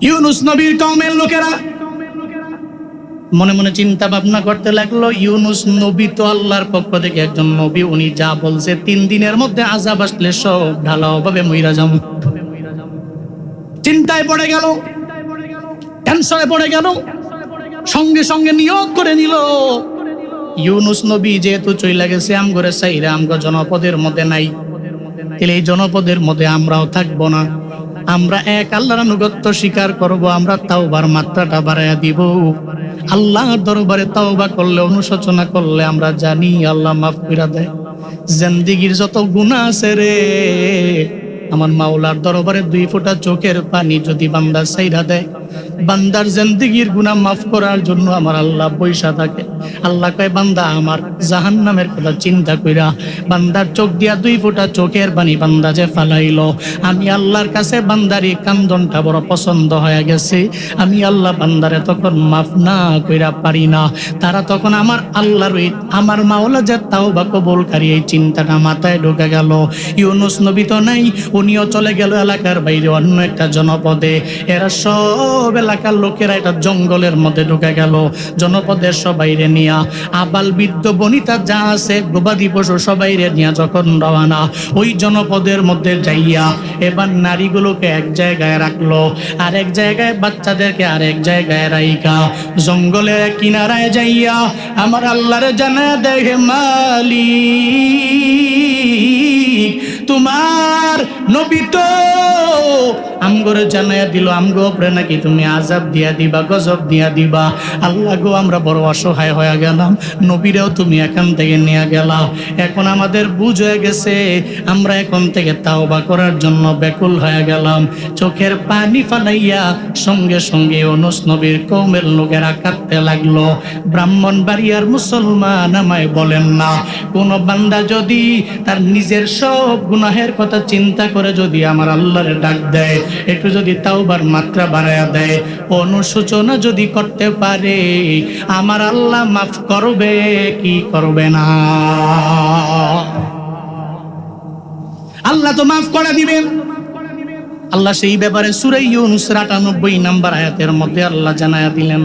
ইউনুস নবীর কওমের লোকেরা মনে মনে চিন্তা ভাবনা করতে লাগলো, ইউনুস নবী তো আল্লাহর পক্ষ থেকে একজন নবী, উনি যা বলছে 3 দিনের মধ্যে আযাব আসলে সব ঢালাও ভাবে মইরা যাবো। চিন্তায় পড়ে গেল, টেনশনে পড়ে গেল, সঙ্গে সঙ্গে নিয়োগ করে নিল, ইউনুস নবী যেহেতু চইলা গেছে আমগরে সাইরা আমগো জনপদের মধ্যে নাই, তাহলে এই জনপদের মধ্যে আমরাও থাকবো না। আমরা এক আল্লাহর আনুগত্য স্বীকার করব, আমরা তাওবার মাত্রাটা বাড়ায়া দিব। আল্লাহর দরবারে তাওবা করলে, অনুশোচনা করলে আমরা জানি আল্লাহ মাফ করে দেয়। জিন্দেগীর যত গুনাহ আছে রে, আমার মাওলার দরবারে 2 ফোঁটা চোখের পানি যদি বান্দা ছাইরা দেয়, বান্দার জিন্দেগীর গুনাহ মাফ করার জন্য আমার আল্লাহ বৈশা থাকে। আল্লাহ কয়, বান্দা আমার জাহান্নামের কথা চিন্তা কইরা বান্দার চোখ দিয়া 2 ফোঁটা চোখের পানি বান্দা যে ফালাইলো, আমি আল্লাহর কাছে বান্দার এই কান্দনটা বড় পছন্দ হয়ে গেছে। আমি আল্লাহ বান্দারে তখন মাফ না কইরা পারি না। তারা তখন আমার আল্লাহর ওই আমার মাওলা যে তাওবা কবুলকারী, এই চিন্তাটা মাথায় ঢুকে গেল। ইউনুস নবী তো নাই, উনিও চলে গেল এলাকার বাইরে অন্য একটা জনপদে। এরা সব এলাকার লোকেরা এটা জঙ্গলের মধ্যে ঢুকে গেল। জনপদের সবাইরে নিয়া, আবাল বৃদ্ধ বনিতা যা আছে, গবাদি পশু সবাইরে নিয়া যখন রওনা, ওই জনপদের মধ্যে যাইয়া এবার নারীগুলোকে এক জায়গায় রাখলো, আর এক জায়গায় বাচ্চাদেরকে আর এক জায়গায় রাইখা জঙ্গলের কিনারায় যাইয়া আমার আল্লাহরে জানা দেখে, মালিক তোমার নবী তো আমগরে জানাইয়া দিল, আমগো উপরে নাকি তুমি আযাব দিয়া দিবা, গজব দিয়া দিবা। আল্লাহ গো, আমরা বড় অসহায় হয়ে গেলাম, নবীরাও তুমি এখান থেকে নিয়ে গেলা। এখন আমাদের বুঝ হয়ে গেছে, আমরা এখন থেকে তাওবা করার জন্য ব্যাকুল হয়ে গেলাম। চোখের পানি ফালাইয়া সঙ্গে সঙ্গে ইউনুস নবীর কওমের লোকেরা কাঁদতে লাগলো। ব্রাহ্মণবাড়িয়ার মুসলমান আমায় বলেন না, কোন বান্দা যদি তার নিজের সব গুনাহের কথা চিন্তা করে যদি আমার আল্লাহরে ডাক দেয়, একটু যদি তাওবার মাত্রা বাড়ায়া দেয়, অনুশোচনা যদি করতে পারে, আমার আল্লাহ মাফ করবে কি করবে না? আল্লাহ তো মাফ করে দিবেন। আল্লাহ সেই ব্যাপারে সূরা ইউনূস ৯৮ নম্বর আয়াতের মধ্যে আল্লাহ জানায়া দিলেন,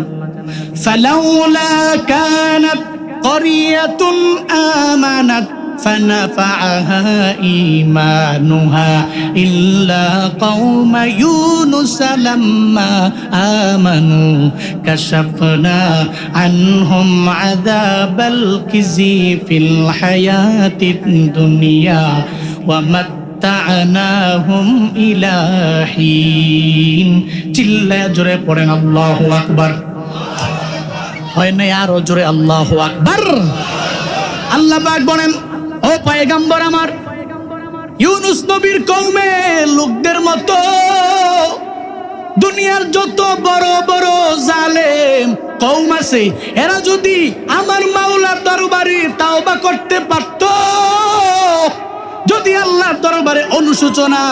ফালাউলা কানাত ক্বরিয়াতুন আমানাত فنفعها إيمانها إلا قوم يونس لما آمنوا كشفنا عنهم عذاب الخزي في الحياة الدنيا ومتعناهم إلى حين চিল্লা জোরে পড়েন আল্লাহু আকবার। হয় না আরো জোরে আল্লাহু আকবার। আল্লাহ পাক বলেন, ও পয়গম্বর আমার, ইউনুস নবীর কওমের লোকদের মতো দুনিয়ার যত বড় বড় জালেম কওম আছে, এরা যদি আমার মাওলার দরবারে তাওবা করতে পারত, যদি আল্লাহর দরবারে অনুশোচনা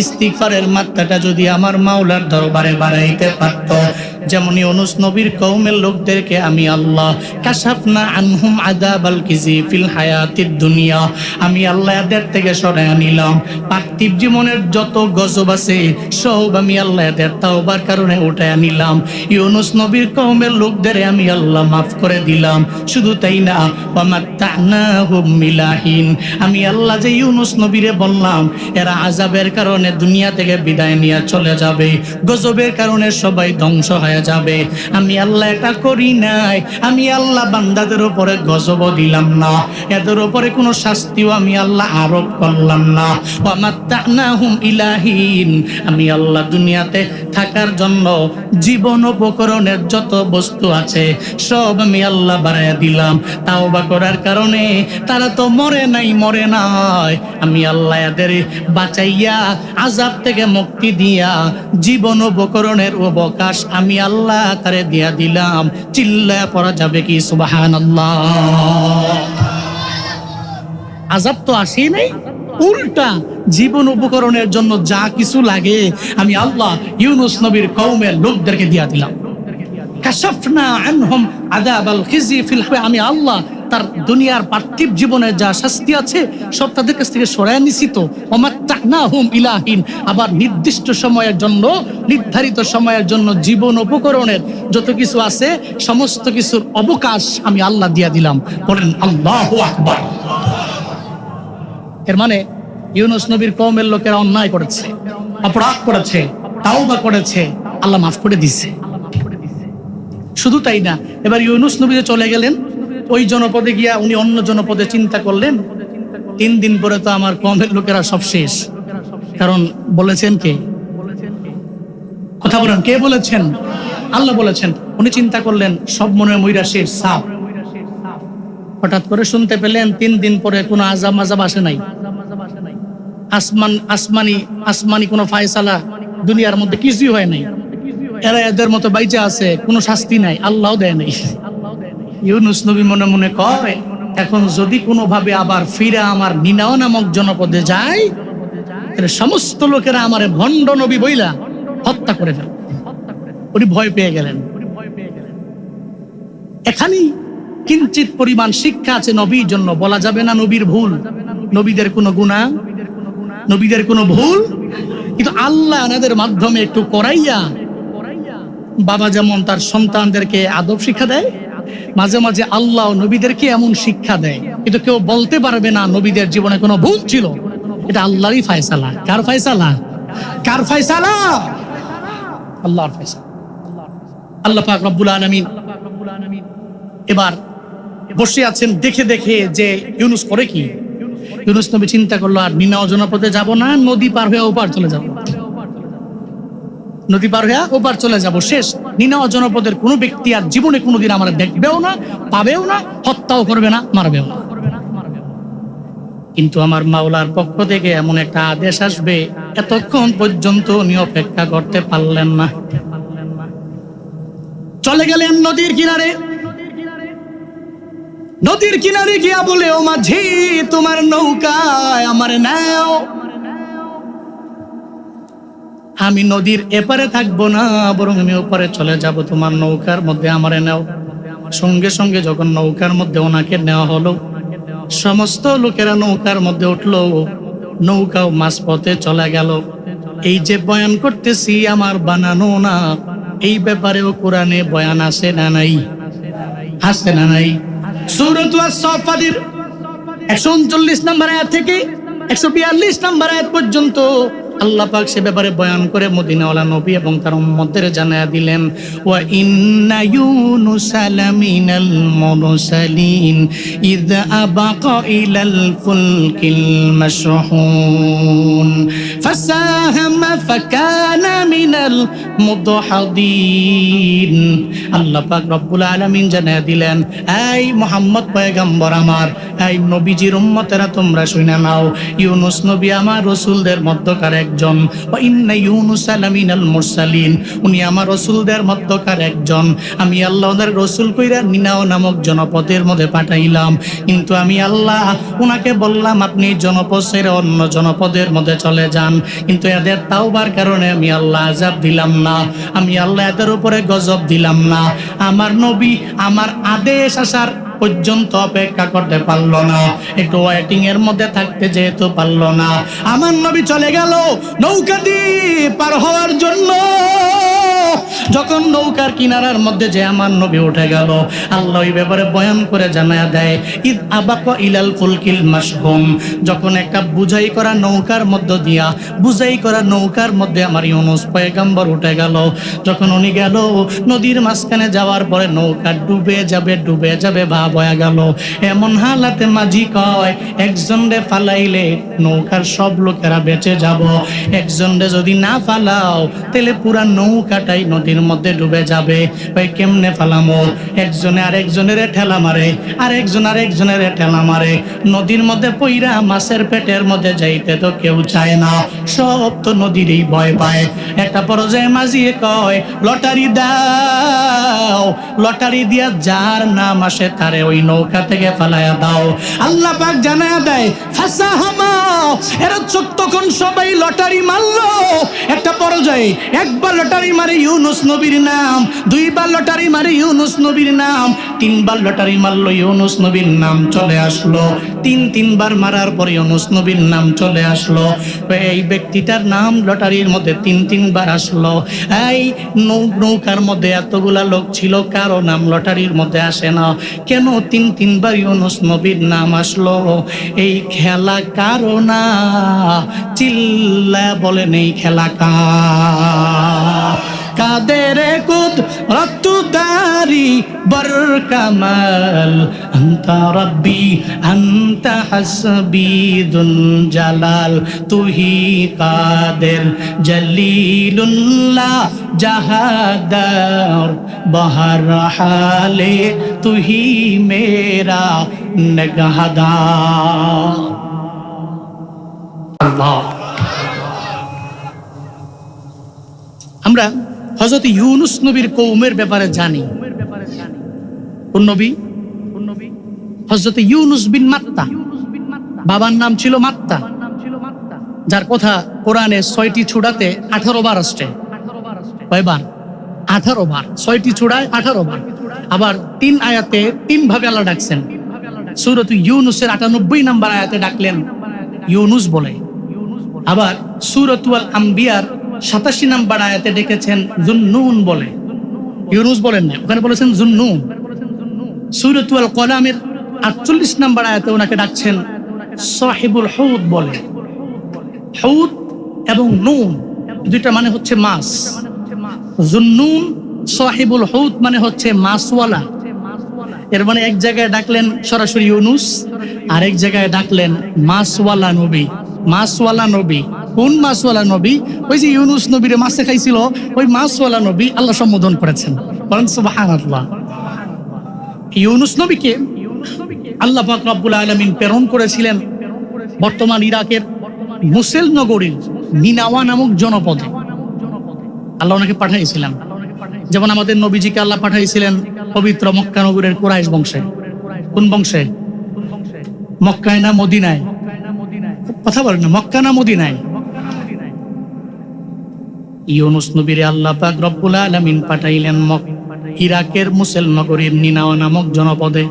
ইস্তিগফারের মাত্রাটা যদি আমার মাওলার দরবারে বাড়াইতে পারত, যেমন ইউনুস নবীর কওমের লোকদেরকে আমি আল্লাহ কাশাফনা আনহুম আযাবাল কিজি ফিল হায়াতিদ দুনিয়া, আমি আল্লাহ এদের থেকে সরাইয়া নিলাম। পার্থিব জীবনের যত গজব আছে সব আমি আল্লাহ এদের তাওবার কারণে উঠাইয়া নিলাম। ইউনুস নবীর কওমের লোকদের আমি আল্লাহ মাফ করে দিলাম। শুধু তাই না, ওয়ামাত্তানাহুম মিলাহিন, আমি আল্লাহ যে ইউনুস নবীরে বললাম এরা আযাবের কারণে দুনিয়া থেকে বিদায় নিয়ে চলে যাবে, গজবের কারণে সবাই ধ্বংস হয়ে যাবে, আমি আল্লাহ এটা করি নাই। আমি আল্লাহ বান্দাদের উপরে গজব দিলাম না, এদের উপরে কোনো শাস্তিও আমি আল্লাহ আরোপ করলাম না। ওয়ামাত্তানাহুম ইলাহিন, আমি আল্লাহ দুনিয়াতে থাকার জন্য জীবন উপকরণের যত বস্তু আছে সব আমি আল্লাহ বাড়াইয়া দিলাম। তাওবা করার কারণে তারা তো মরে নাই, আমি আল্লাহ এদের বাঁচাইয়া আযাব থেকে মুক্তি দিয়া জীবন উপকরণের অবকাশ আমি আল্লাহ তারে দিয়া দিলাম। চিল্লায়া পড়া যাবে কি সুবহানাল্লাহ? আযাব তো আসেই নাই, উল্টা জীবন উপকরণের জন্য যা কিছু লাগে আমি আল্লাহ ইউনুস নবীর কওমের লোকদেরকে দিয়া দিলাম। কাশাফনা আনহুম আযাবাল খিজি ফিল, আমি আল্লাহ তার দুনিয়ার পার্থিব জীবনের যা শাস্তি আছে সব তাদের কাছ থেকে সরায় নিছিত। ওমাত্তানাহুম ইলাহিন, আবার নির্দিষ্ট সময়ের জন্য, নির্ধারিত সময়ের জন্য জীবন উপকরণের যত কিছু আছে সমস্ত কিছুর অবকাশ আমি আল্লাহ দিয়া দিলাম। বলেন আল্লাহু আকবার। এর মানে ইউনুস নবীর কওমের লোকেরা অন্যায় করেছে, অপরাধ করেছে, তাওবা করেছে, আল্লাহ মাফ করে দিছে। শুধু তাই না, এবার ইউনুস নবী চলে গেলেন ওই জনপদে গিয়া উনি অন্য জনপদে চিন্তা করলেন 3 দিন পরে তো আমার কওমের লোকেরা সব শেষ। কারণ বলেছেন কে? কথা বলেন, কে বলেছেন? আল্লাহ বলেছেন। উনি চিন্তা করলেন সব মনে মইরা শেষ সাপ। হঠাৎ করে শুনতে পেলেন 3 দিন পরে কোনো আযাব মাযাব আসে নাই, আসমানি কোনো ফায়সালা দুনিয়ার মধ্যে কিছুই হয় নাই, এরা এদের মতো বাইচে আছে, কোনো শাস্তি নাই, আল্লাহ দেয় নাই। ইউনুস নবী মনে মনে কয় এখন যদি কোনোভাবে আবার ফিরে আমার নিনাও নামক জনপদে যায় তাহলে সমস্ত লোকেরা আমারে ভণ্ড নবী বইলা হত্যা করে ফেলবে। উনি ভয় পেয়ে গেলেন। এখানেই কিঞ্চিত পরিমাণ শিক্ষা আছে নবীর জন্য। বলা যাবে না নবীর ভুল, নবীদের কোনো গুনাহ, নবীদের কোনো ভুল, কিন্তু আল্লাহ এনাদের মাধ্যমে একটু করাইয়া, বাবা যেমন তার সন্তানদেরকে আদব শিক্ষা দেয়, মাঝে মাঝে আল্লাহ নবীদেরকে এমন শিক্ষা দেয় কিন্তু কেউ বলতে পারবে না নবীদের জীবনে কোনো ভুল ছিল। এটা আল্লাহরই ফয়সালা। কার ফয়সালা? কার ফয়সালা? আল্লাহর ফয়সালা। আল্লাহ পাক রব্বুল আলামিন এবার বসে আছেন দেখে দেখে যে ইউনুস করে কি। ইউনুস নবী চিন্তা করলো আর নিনাও জনপদে যাব না, নদী পার হয়ে ওপার চলে যাব, নদী পার হয়ে ওপার চলে যাব। শেষ। নিনাও জনপদের কোনো ব্যক্তি আর জীবনে কোনোদিন আমার দেখবেও না, পাবেও না, হত্যাও করবে না, মারবেও না। কিন্তু আমার মাওলার পক্ষ থেকে এমন একটা আদেশ আসবে, এতক্ষণ পর্যন্ত উনি অপেক্ষা করতে পারলেন না। চলে গেলেন নদীর কিনারে। নদীর কিনারে গিয়া বলে, ও মাঝি তোমার নৌকায় আমার নাও, আমি নদীর এপারে থাকবো না, বরং আমি ওপারে চলে যাব, তোমার নৌকার মধ্যে আমারে নাও। সঙ্গে সঙ্গে যখন নৌকার মধ্যে ওনাকে নেওয়া হলো, সমস্ত লোকেরা নৌকার মধ্যে উঠলো, নৌকাও মাঝপথে চলে গেল। এই যে বয়ান করতেছি আমার বানানো না, এই ব্যাপারেও কোরআনে বয়ান আছে না নাই? আছে না নাই? সূরাত আস-সাফফাতের 139 নম্বর আয়াত থেকে 142 নম্বর আয়াত পর্যন্ত আল্লাহ পাক সে ব্যাপারে বয়ান করে মদিনাওয়ালা নবী এবং তার উম্মতদের জানায়া দিলেন, ওয়া ইন্না ইউনুসা লামিনাল মুরসালিন ইয আবাকা ইলাল ফুলকিল মাশহুন ফাসাহামা ফাকানা মিনাল মুদহাদিন। আল্লাহ পাক রব্বুল আলামিন জানায়া দিলেন, এই মুহাম্মদ পয়গম্বর আমার, এই নবীজির উম্মতেরা তোমরা শুনে নাও, ইউনুস নবী আমার রাসূলদের মধ্যকার একজন। ওয়া ইন্না ইউনুসা লামিনাল মুরসালিন, উনি আমার রাসূলদের মধ্যকার একজন। আমি আল্লাহ ওদের রাসূল কইরা নিনাও নামক জনপদের মধ্যে পাঠাইলাম, কিন্তু আমি আল্লাহ উনাকে বললাম আপনি জনপদ ছেড়ে অন্য জনপদের মধ্যে চলে যান, কিন্তু এদের তাওবার কারণে আমি আল্লাহ আযাব দিলাম না, আমি আল্লাহ এদের উপরে গজব দিলাম না। আমার নবী আমার আদেশ আসার পর্যন্ত অপেক্ষা করতে পারলো না, একটু ওয়েটিং এর মধ্যে থাকতে যেহেতু পারলো না, আমার নবী চলে গেল নৌকা দিয়ে পার হওয়ার জন্য। যখন নৌকার কিনারার মধ্যে যে আমার নবী উঠে গেল, আল্লাহ এই ব্যাপারে বয়ান করে জানায়া দেয়, ইদ আবাকা ইলাল ফুলকিল মাশহুম, যখন একটা বুঝাই করা নৌকার মধ্যে দিয়া, বুঝাই করা নৌকার মধ্যে আমার ইউনুস পয়গম্বর উঠে গেল। যখন উনি গেল নদীর মাঝখানে যাওয়ার পরে নৌকা ডুবে যাবে ভাব হয়ে গেল। এমন হালাতে মাঝি কয়, একজনরে ফালাইলে নৌকার সব লোকেরা বেঁচে যাব, একজনরে যদি না ফালাও তাহলে পুরা নৌকাটাই নদীর মধ্যে ডুবে যাবে। ভাই কেমনে ফালামো? একজনে আরেকজনের ঠেলা মারে, আরেকজন আরেকজনের ঠেলা মারে, নদীর মধ্যে পইরা মাছের পেটের মধ্যে যাইতে তো কেউ চায় না, সব তো নদীরই ভয় পায়। একটা পর্যায়ে মাঝি কয়, লটারি দাও, লটারি দিয়া যার নাম আসে তারে ওই নৌকা থেকে ফালায়া দাও। আল্লাহ পাক জানায়া দেয়, ফাসাহামা, এরা তখন সবাই লটারি মারলো। একটা পর্যায়ে একবার লটারি মারে ইউনুস নবীর নাম, 2 বার লটারি মারে ইউনুস নবীর নাম, 3 বার লটারি মারলো ইউনুস নবীর নাম চলে আসলো, 3 বার মারার পর ইউনুস নবীর নাম চলে আসলো। এই ব্যক্তিটার নাম লটারির মধ্যে 3 বার আসলো। এই নৌকার মধ্যে এতগুলা লোক ছিল, কারো নাম লটারির মধ্যে আসে না কেন? 3 বার ইউনুস নবীর নাম আসলো। এই খেলা কারো না, চিল্লা বলেন এই খেলা কার? কাদের কুদরত দারি বর কামাল, আনতা রব্বি আনতা হাসবি দুল জালাল, তুহি কাদের জলিলুল্লাহ জাহাদার, বহর হালে তুহি মেরা নগহদার। আল্লাহ। আমরা হযরত ইউনুস নবীর কওমের ব্যাপারে জানি। কোন নবী? হযরত ইউনুস বিন মাত্তা। বাবার নাম ছিল মাত্তা, যার কথা কোরআনে 6টি সূরাতে 18 বার আসছে। কয়বার? 18 বার। 6টি সূরায় 18 বার। আবার 3 আয়াতে 3 ভাবে আল্লাহ ডাকছেন। সূরাত ইউনুসের 98 নম্বর আয়াতে ডাকলেন ইউনুস বলে। আবার সূরাতুল আম্বিয়ার 87 নম্বর আয়াতে ডেকেছেন জুন্নুন বলে। ইউনুস বলেন না, ওখানে বলেছেন জুন্নুন। সূরাতুল কলামের 48 নম্বর আয়াতে ওনাকে ডাকছেন সাহিবুল হুদ বলে। হুদ এবং নুন দুইটা মানে হচ্ছে মাছ। জুন্নুন, সাহিবুল হুদ মানে হচ্ছে মাছওয়ালা। এর মানে এক জায়গায় ডাকলেন সরাসরি ইউনুস, আর এক জায়গায় ডাকলেন মাছওয়ালা নবী। মাছওয়ালা নবী কোন মাছওয়ালা নবী? ওই যে ইউনুস নবীরে মাছে খাইছিল, ওই মাছওয়ালা নবী আল্লাহ সম্বোধন করেছেন। বলেন সুবহানাল্লাহ। ইউনুস নবীকে আল্লাহ পাক রব্বুল আলামিন প্রেরণ করেছিলেন বর্তমান ইরাকের মুসেল নগরীর নিনাওয়া নামক জনপদে। আল্লাহ ওনাকে পাঠাইছিলেন, যেমন আমাদের নবীজিকে আল্লাহ পাঠাইছিলেন পবিত্র মক্কা নগরের কুরাইশ বংশে। কোন বংশে? মক্কায় না মদিনায়? কথা বলেন না, মক্কা না মদিনায়? ইউনুস নবীরে আল্লাহ পাক রব্বুল আলামিন পাঠাইলেন ইরাকের মুসেল নগরীর নিনাওয়া নামক জনপদে।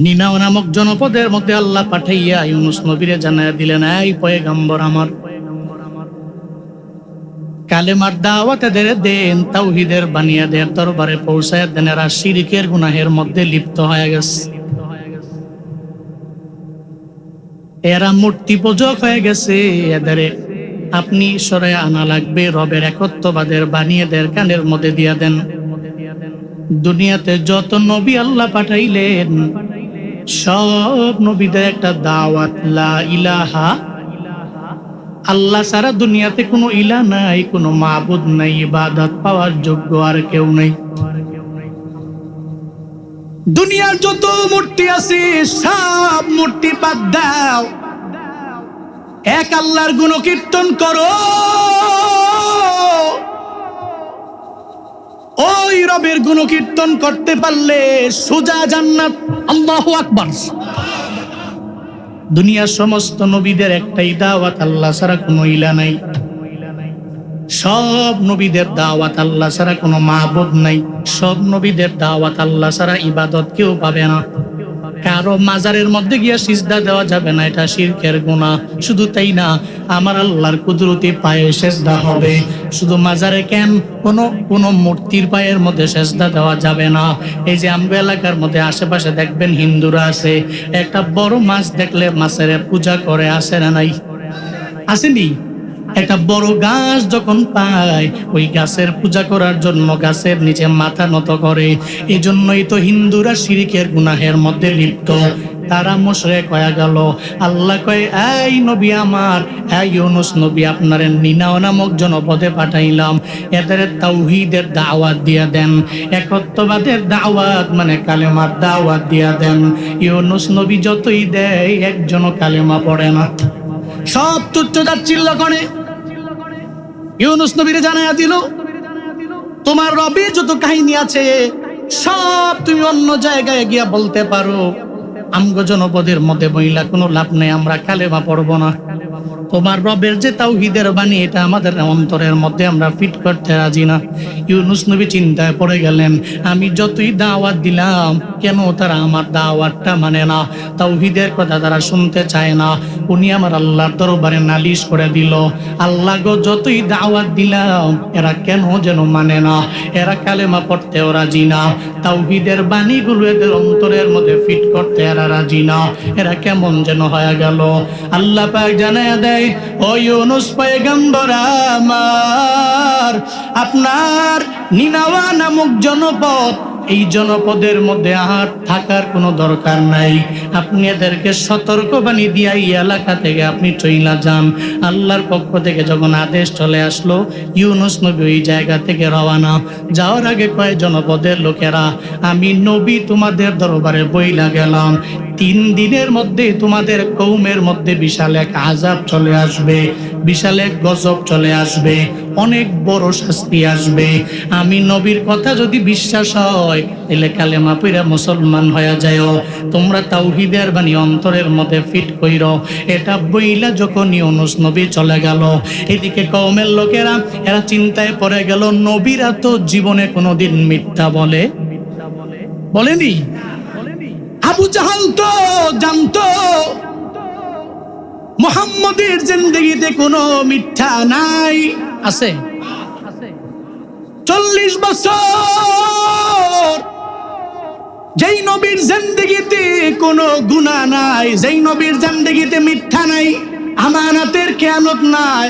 নিনাওয়া নামক জনপদের মধ্যে আল্লাহ পাঠাইয়া ইউনুস নবীরে জানায়া দিলেন, এই পয়গম্বর আমার, কালেমার দাওয়াত এদের দেন, তাওহীদের বানিয়াদের দরবারে পৌঁছায় দেন। এরা শিরকের গুনাহের মধ্যে লিপ্ত হয়ে গেছে, এরা মূর্তি পূজক হয়ে গেছে। এদের আপনি সরায় আনা লাগবে, রবের একত্ববাদের বানিয়েদের কানের মধ্যে দিয়া দেন। দুনিয়াতে যত নবী আল্লাহ পাঠাইলেন, সব নবীদের একটা দাওয়াত, লা ইলাহা, আল্লাহ ছাড়া দুনিয়াতে কোনো ইলাহ নাই, কোনো মাবুদ নাই, ইবাদত পাওয়ার যোগ্য আর কেউ নাই। দুনিয়ার যত মূর্তি আছে সব মূর্তি বাদ দাও, এক আল্লাহর গুণকীর্তন করো। ওই রবের গুণকীর্তন করতে পারলে সোজা জান্নাত। আল্লাহু আকবার। দুনিয়ার সমস্ত নবীদের একটাই দাওয়াত, আল্লাহ ছাড়া কোনো ইলাহ নাই। সব নবীদের দাওয়াত, আল্লাহ ছাড়া কোনো মাবুদ নাই। সব নবীদের দাওয়াত, আল্লাহ ছাড়া ইবাদত কেউ পাবে না। কারো মাজারের মধ্যে গিয়া সিজদা দেওয়া যাবে না, এটা শিরকের গুনাহ। শুধু তাই না, আমার আল্লাহর কুদরতি পায়ে সিজদা হবে। শুধু মাজারে কেন, কোনো মূর্তির পায়ের মধ্যে সিজদা দেওয়া যাবে না। এই যে আমগো এলাকার মধ্যে আশেপাশে দেখবেন হিন্দুরা আছে, একটা বড় মাছ দেখলে মাছের পূজা করে, আছে না নাই? আসেনি? একটা বড় গাছ যখন পায়, ওই গাছের পূজা করার জন্য গাছের নিচে মাথা নত করে। এই জন্যই তো হিন্দুরা শিরকের গুনাহের মধ্যে লিপ্ত, তারা মুশরিক হয়ে গেল। আল্লাহ কয়, এই নবী আমার, এই ইউনুস নবী, আপনার নিনাওয়া নামক জনপদে পাঠাইলাম, এদের তাওহীদের দাওয়াত দিয়া দেন, একত্ববাদের দাওয়াত মানে কালেমার দাওয়াত দিয়া দেন। ইউনুস নবী যতই দেয়, একজনও কালেমা পড়ে না, সব তুচ্ছ তাচ্ছিল্য করে। ইউনুস নবীরে জানায়া দিল, তোমার রবের যত কাহিনী আছে সব তুমি অন্য জায়গায় গিয়া বলতে পারো, আমগো জনপদের মধ্যে বইলা কোনো লাভ নেই, আমরা কালেমা পড়ব না। তোমার রবের যে তাওহীদের বাণী এটা আমাদের অন্তরের মধ্যে আমরা ফিট করতে রাজি না। ইউনুস নবী চিন্তায় পড়ে গেলেন, আমি যতই দাওয়াত দিলাম কেন তারা আমার দাওয়াতটা মানে না, তাওহীদের কথা তারা শুনতে চায় না। উনি আমার আল্লাহর দরবারে নালিশ করে দিল, আল্লাহ গো যতই দাওয়াত দিলাম এরা কেন যেন মানে না, এরা কালেমা পড়তেও রাজি না, তাওহীদের বাণীগুলো এদের অন্তরের মধ্যে ফিট করতে এরা রাজি না, এরা কেমন যেন হয়ে গেল। আল্লাহ পাক জানায় দেয়, ও ইউনুস পয়গম্বর আমার, আপনার নিনাওয়া নামক জনপদ, এই জনপদের মধ্যে আর থাকার কোনো দরকার নাই। আপনি এদেরকে সতর্কবাণী দিয়া এই এলাকা থেকে আপনি চইলা যান। আল্লাহর পক্ষ থেকে যখন আদেশ চলে আসলো, ইউনুস নবী ওই জায়গা থেকে রওনা। যাওয়ার আগে কয়, জনপদের লোকেরা, আমি নবী তোমাদের দরবারে বইলা গেলাম, 3 দিনের মধ্যে তোমাদের কওমের মধ্যে বিশাল এক আযাব চলে আসবে, বিশাল এক গজব চলে আসবে, অনেক বড় শাস্তি আসবে। আমি নবীর কথা যদি বিশ্বাস হয় তাহলে কালেমা পড়া মুসলমান হয়ে যায়, তোমরা তাওহীদের বাণী অন্তরের মধ্যে ফিট কইরো। এটা বইলা যখন ইউনুস নবী চলে গেল, এদিকে কওমের লোকেরা এরা চিন্তায় পড়ে গেল, নবীরা তো জীবনে কোনোদিন মিথ্যা বলেনি। আবু জাহাল তো জানতো মুহাম্মদের জিন্দেগিতে কোনো মিথ্যা নাই। আছে 40 বছর যেই নবীর জিন্দেগিতে কোনো গুনাহ নাই, যেই নবীর জিন্দেগিতে মিথ্যা নাই, আমানতের খেয়ানত নাই,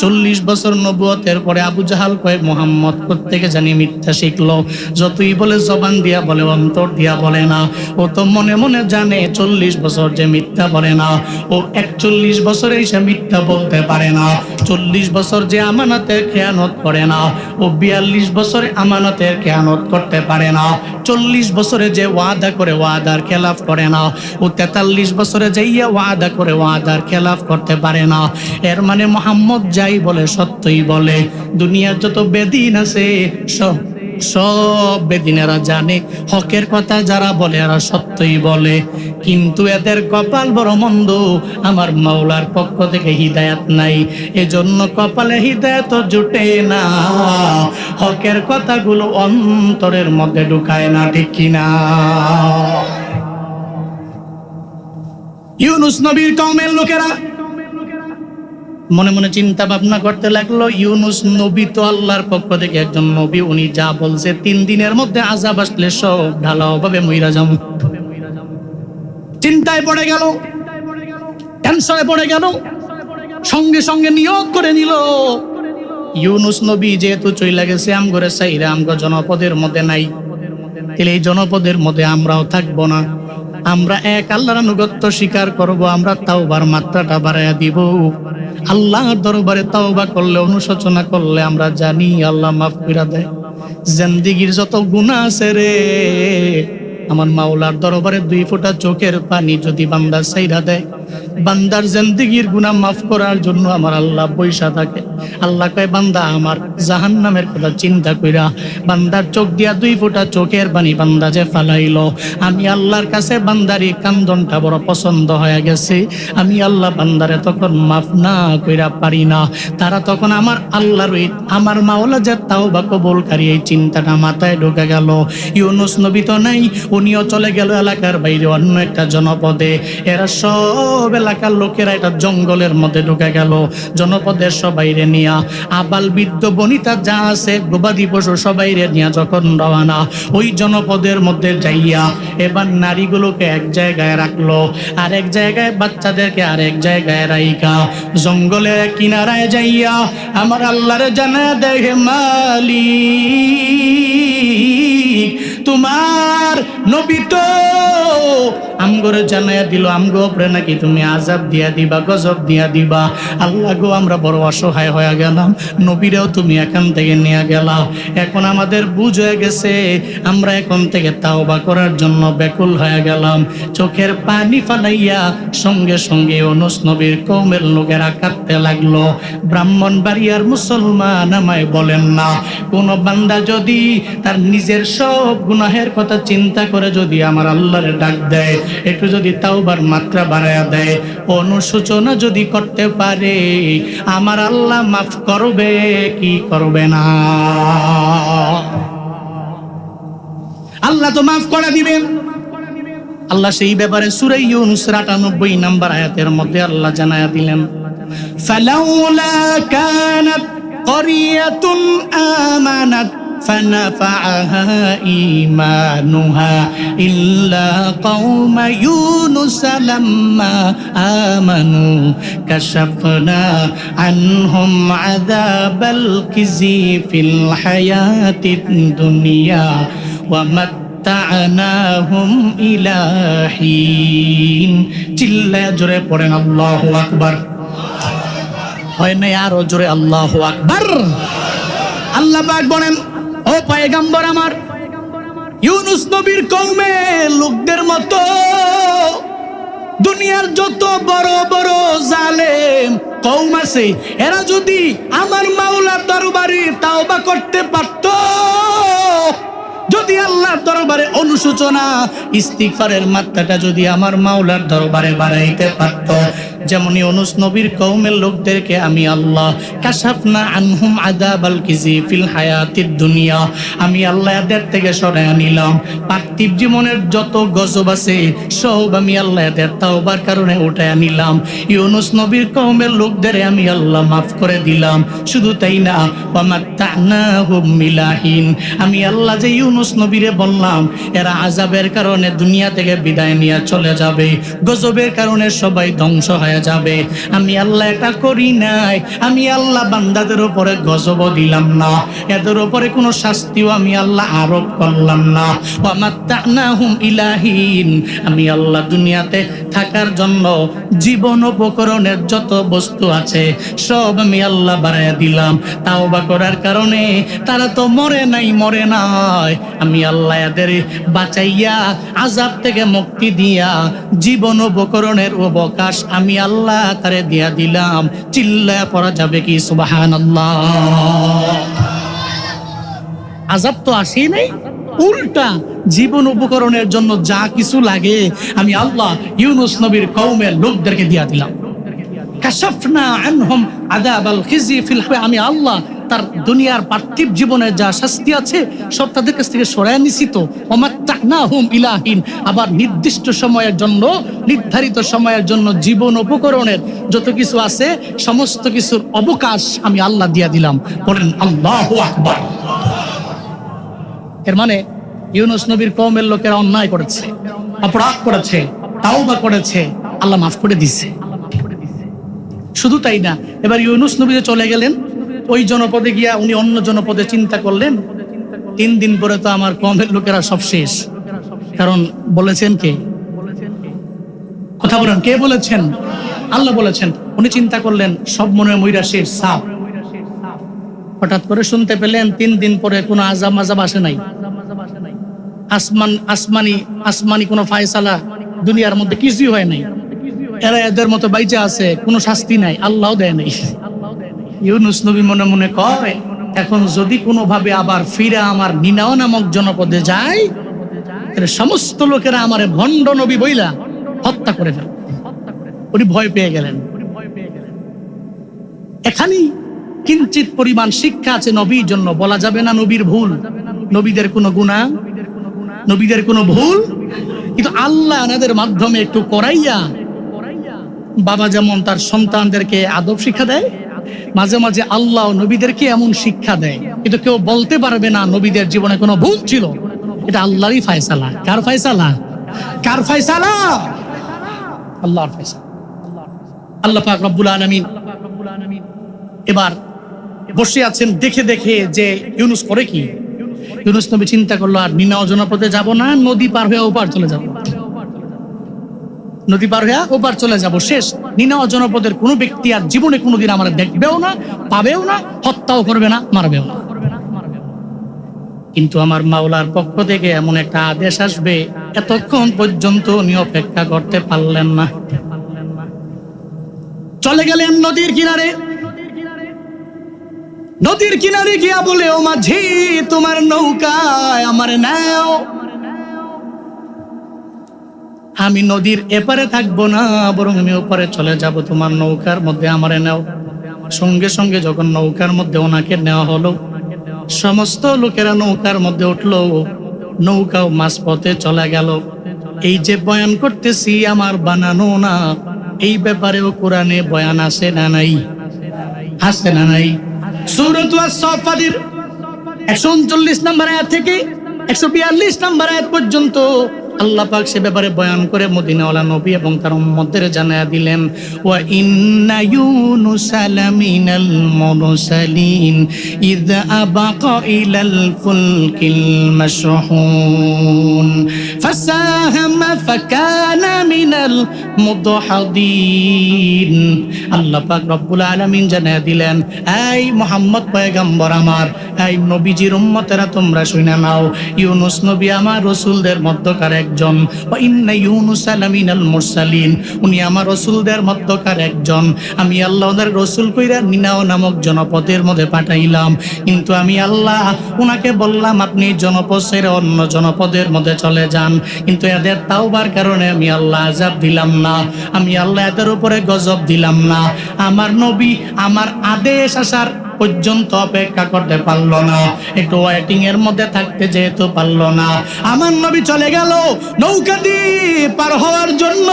40 বছর নবুয়তের পরে আবু জাহাল কয়, মুহাম্মদ কোত্থেকে জানি মিথ্যা শিখলো, যতই বলে জবান দিয়া বলে অন্তর দিয়া বলে না। ও তো মনে মনে জানে 40 বছর যে মিথ্যা বলে না, ও 41 বছরে সে মিথ্যা বলতে পারে না। 40 বছর যে আমানতের খেয়ানত করে না, ও 42 বছরে আমানতের খেয়ানত করতে পারে না। 40 বছরে যে ওয়াদা করে ওয়াদার খেলাফ করে না, ও 43 বছরে যে ওয়াদা করে ওয়াদার খেলাফ করতে পারে না। এর মানে মুহাম্মদ যাই বলে সত্যই বলে। দুনিয়ার যত বেদিন আছে সব বেদিনেরা জানে হকের কথা যারা বলে এরা সত্যই বলে, কিন্তু এদের কপাল বড় মন্দ, আমার মাওলার পক্ষ থেকে হিদায়াত নাই, এজন্য কপালে হিদায়াত জুটে না, হকের কথাগুলো অন্তরের মধ্যে ঢুকায় না, ঠিক কিনা? ইউনুস নবীর কওমের লোকেরা মনে মনে চিন্তা ভাবনা করতে লাগলো, ইউনুস নবী তো আল্লাহর পক্ষ থেকে একজন নবী, উনি যা বলছে 3 দিনের মধ্যে আযাব আসলে সব ঢালাও ভাবে মইরা যাবো। চিন্তায় পড়ে গেল, টেনশনে পড়ে গেল, সঙ্গে সঙ্গে নিয়োগ করে নিল, ইউনুস নবী যেহেতু চইলা গেছে আমগরে সাইরা আমগো জনপদের মধ্যে নাই, তাহলে এই জনপদের মধ্যে আমরাও থাকবো না, আমরা এক আল্লাহর আনুগত্য স্বীকার করব, আমরা তাওবার মাত্রাটা বাড়াইয়া দিব। আল্লাহর দরবারে তাওবা করলে, অনুশোচনা করলে আমরা জানি আল্লাহ মাফ করে দেয়। জিন্দেগীর যত গুনাহ আছে রে, আমার মাওলার দরবারে 2 ফোঁটা চোখের পানি যদি বান্দা ছাইরা দেয়, বান্দার জিন্দেগীর গুনাহ মাফ করার জন্য আমার আল্লাহ বৈশা থাকে। আল্লাহ কয়, বান্দা আমার জাহান্নামের কথা চিন্তা কইরা বান্দার চোখ দিয়া 2 ফোঁটা চোখের পানি বান্দা যে ফালাইলো, আমি আল্লাহর কাছে বান্দার এই কান্দনটা বড় পছন্দ হয়ে গেছে। আমি আল্লাহ বান্দারে তখন মাফ না কইরা পারি না। তারা তখন আমার আল্লাহর ওই আমার মাওলা যে তাওবা কবুলকারী, এই চিন্তাটা মাথায় ঢুকে গেল। ইউনুস নবী তো নাই, উনিও চলে গেল এলাকার বাইরে অন্য একটা জনপদে। এরা সব এলাকার লোকেরা এটা জঙ্গলের মধ্যে ঢুকে গেল। জনপদের সবাইরে নিয়া, আবাল বৃদ্ধ বনিতা যা আছে গবাদি পশু সবাইরে নিয়া যখন রওনা, ওই জনপদের মধ্যে যাইয়া এবার নারীগুলোকে এক জায়গায় রাখলো, আর এক জায়গায় বাচ্চাদেরকে আরেক জায়গায় রাইখা জঙ্গলের কিনারায় যাইয়া আমার আল্লাহরে জানা দেখে, মালিক তোমার নবী তো আমগরে জানাইয়া দিল আমগো উপরে নাকি তুমি আযাব দিয়া দিবা, গজব দিয়া দিবা। আল্লাহ গো, আমরা বড় অসহায় হয়ে গেলাম, নবীরাও তুমি এখান থেকে নিয়ে গেলা, এখন আমাদের বুঝ হয়ে গেছে, আমরা এখন থেকে তাওবা করার জন্য ব্যাকুল হয়ে গেলাম। চোখের পানি ফালাইয়া সঙ্গে সঙ্গে ইউনুস নবীর কওমের লোকেরা কাঁদতে লাগলো। ব্রাহ্মণবাড়িয়ার মুসলমান আমায় বলেন না, কোন বান্দা যদি তার নিজের সব গুনাহের কথা চিন্তা করে যদি আমার আল্লাহরে ডাক দেয়, একটু যদি তাওবার মাত্রা বাড়ায়া দেয়, অনুশোচনা যদি করতে পারে, আমার আল্লাহ মাফ করবে কি করবে না? আল্লাহ তো মাফ করে দিবেন। আল্লাহ সেই ব্যাপারে সূরা ইউনূসের ৯৮ নম্বর আয়াতের মধ্যে আল্লাহ জানায়া দিলেন, ফালাউলা কানাত ক্বরিয়াতুন আমানাত ফানাফাআহা ঈমানুহা ইল্লা কওমা ইউনুস লাম্মা আমানু কাশাফনা আনহুম আযাবাল খিজি ফিল হায়াতিদ দুনিয়া ওয়া মাত্তা'নাহুম ইলা হিন। চিল্লায়া জোরে পড়েন আল্লাহু আকবার। হয় না আরো জোরে আল্লাহু আকবার। আল্লাহ পাক বলেন, ও পয়গম্বর আমার, ইউনূস নবীর কওমের লোকদের মতো দুনিয়ার যত বড় বড় জালেম কওম আছে, এরা যদি আমার মাওলার দরবারে তাওবা করতে পারত, যদি আল্লাহর দরবারে অনুশোচনা ইস্তিগফারের মাত্রাটা যদি আমার মাওলার দরবারে বাড়াইতে পারত, যেমন ইউনূস নবীর কওমের লোকদেরকে আমি আল্লাহ কাশাফনা আনহুম আযাবাল খিজি ফিল হায়াতিদ দুনিয়া, আমি আল্লাহ এদের থেকে সরাইয়া নিলাম। পার্থিব জীবনের যত গজব আছে সব আমি আল্লাহ এদের তাওবার কারণে উঠাইয়া নিলাম। ইউনূস নবীর কওমের লোকদের আমি আল্লাহ মাফ করে দিলাম। শুধু তাই না, ওয়া মাত্তা'নাহুম ইলা হিন, আমি আল্লাহ যে ইউনূস নবীরে বললাম এরা আযাবের কারণে দুনিয়া থেকে বিদায় নিয়ে চলে যাবে, গজবের কারণে সবাই ধ্বংস হয়ে যাবে, আমি আল্লাহ এটা করি নাই। আমি আল্লাহ বান্দাদের উপরে গজব দিলাম না, এদের উপরে কোনো শাস্তিও আমি আল্লাহ আরোপ করলাম না। ওয়া মাত্তা'নাহুম ইলা হিন, আমি আল্লাহ দুনিয়াতে থাকার জন্য জীবন উপকরণের যত বস্তু আছে সব আমি আল্লাহ বাড়াইয়া দিলাম। তাওবা করার কারণে তারা তো মরে নাই, আমি আল্লাহ এদের বাঁচাইয়া আযাব থেকে মুক্তি দিয়া জীবন উপকরণের অবকাশ আমি আল্লাহ তারে দিয়া দিলাম। চিল্লায়া পড়া যাবে কি সুবহানাল্লাহ? আযাব তো আসেই নাই, উল্টা জীবন উপকরণের জন্য যা কিছু লাগে আমি আল্লাহ ইউনূস নবীর কওমের লোকদেরকে দিয়া দিলাম। কাশাফনা আনহুম আযাবাল খিজি ফিল হায়াতিদ, আমি আল্লাহ তার দুনিয়ার পার্থিব জীবনের যা শাস্তি আছে সব তাদের কাছ থেকে সরায় নিছি। তো ওয়া মাত্তা'নাহুম ইলা হিন, আবার নির্দিষ্ট সময়ের জন্য, নির্ধারিত সময়ের জন্য জীবন উপকরণের যত কিছু আছে সমস্ত কিছুর অবকাশ আমি আল্লাহ দিয়া দিলাম। বলেন আল্লাহু আকবার। এর মানে ইউনূস নবীর কওমের লোকেরা অন্যায় করেছে, অপরাধ করেছে, তাওবা করেছে, আল্লাহ মাফ করে দিয়েছে। শুধু তাই না, এবার ইউনূস নবী চলে গেলেন, ওই জনপদে গিয়া উনি অন্য জনপদে চিন্তা করলেন, 3 দিন পরে তো আমার কওমের লোকেরা সব শেষ। কারণ বলেছেন কে? কথা বলেন, কে বলেছেন? আল্লাহ বলেছেন। উনি চিন্তা করলেন সব মনে মইরা শেষ, সাপ। হঠাৎ করে শুনতে পেলেন 3 দিন পরে কোনো আযাব মাযাব আসে নাই, আসমানি কোনো ফায়সালা দুনিয়ার মধ্যে কিছুই হয় নাই, এরা এদের মতো বাইচা আছে, কোনো শাস্তি নাই, আল্লাহ দেয় নাই। ইউনূস নবী মনে মনে কয়, এখন যদি কোনোভাবে আবার ফিরে আমার নিনাও নামক জনপদে যায়, তাহলে সমস্ত লোকেরা আমারে ভণ্ড নবী বইলা হত্যা করে ফেলে। উনি ভয় পেয়ে গেলেন। এখানেই কিঞ্চিত পরিমাণ শিক্ষা আছে নবীর জন্য। বলা যাবে না নবীর ভুল, নবীদের কোনো গুনাহ, নবীদের কোনো ভুল, কিন্তু আল্লাহ এনাদের মাধ্যমে একটু করাইয়া, বাবা যেমন তার সন্তানদেরকে আদব শিক্ষা দেয়, মাঝে মাঝে আল্লাহ নবীদেরকে এমন শিক্ষা দেয়, কিন্তু কেউ বলতে পারবে না নবীদের জীবনে কোনো ভুল ছিল। এটা আল্লাহরই ফয়সালা। কার ফয়সালা? কার ফয়সালা? আল্লাহর ফয়সালা। আল্লাহ পাক রব্বুল আলামিন এবার বসে আছেন দেখে দেখে যে ইউনূস করে কি। ইউনূস নবী চিন্তা করলো, আর নিনাও জনপদে যাব না, নদী পার হয়ে ওপার চলে যাব, নদী পার হয়ে ওপার চলে যাব, শেষ। নিনাও জনপদের কোনো ব্যক্তি আর জীবনে কোনোদিন আমার দেখবেও না, পাবেও না, হত্যাও করবে না, মারবেও না। কিন্তু আমার মাওলার পক্ষ থেকে এমন একটা আদেশ আসবে, এতক্ষণ পর্যন্ত উনি অপেক্ষা করতে পারলেন না। চলে গেলেন নদীর কিনারে। নদীর কিনারে গিয়া বলে, ও মাঝি, তোমার নৌকায় আমার নাও। আমি নদীর এপারে থাকবো না, বরং আমি ওপারে চলে যাব, তোমার নৌকার মধ্যে আমারে নাও। সঙ্গে সঙ্গে যখন নৌকার মধ্যে ওনাকে নেওয়া হলো, সমস্ত লোকেরা নৌকার মধ্যে উঠলো, নৌকাও মাঝপথে চলে গেল। এই যে বয়ান করতেছি আমার বানানো না, এই ব্যাপারেও কোরআনে বয়ান আছে না নাই? আছে না নাই? সূরাত আস-সাফফাতের 139 নম্বর আয়াত থেকে 142 নম্বর আয়াত পর্যন্ত আল্লাহ পাক সে ব্যাপারে বয়ান করে মদিনাওয়ালা নবী এবং তার উম্মতদের জানায়া দিলেন, ওয়া ইন্না ইউনুসা লামিনাল মুরসালিন ইয আবাকা ইলাল ফুলকিল মাশহুন ফাসাহামা ফাকানা মিনাল মুদহাদিন। আল্লাহ পাক রব্বুল আলামিন জানায়া দিলেন, এই মুহাম্মদ পয়গম্বর আমার, এই নবীজির উম্মতেরা তোমরা শুনে নাও, ইউনুস নবী আমার রাসূলদের মধ্যকার একজন। ওয়া ইন্না ইউনুসা লামিনাল মুরসালিন, উনি আমার রাসূলদের মধ্যকার একজন। আমি আল্লাহ ওনার রাসূল কইরা নিনাও নামক জনপদের মধ্যে পাঠাইলাম, কিন্তু আমি আল্লাহ ওনাকে বললাম আপনি জনপদ ছেড়ে অন্য জনপদের মধ্যে চলে যান, কিন্তু এদের তাওবার কারণে আমি আল্লাহ আযাব দিলাম না, আমি আল্লাহ এদের উপরে গজব দিলাম না। আমার নবী আমার আদেশ আসার পর্যন্ত অপেক্ষা করতে পারলো না, একটু ওয়েটিং এর মধ্যে থাকতে যেহেতু পারলো না, আমার নবী চলে গেল নৌকা দিয়ে পার হওয়ার জন্য।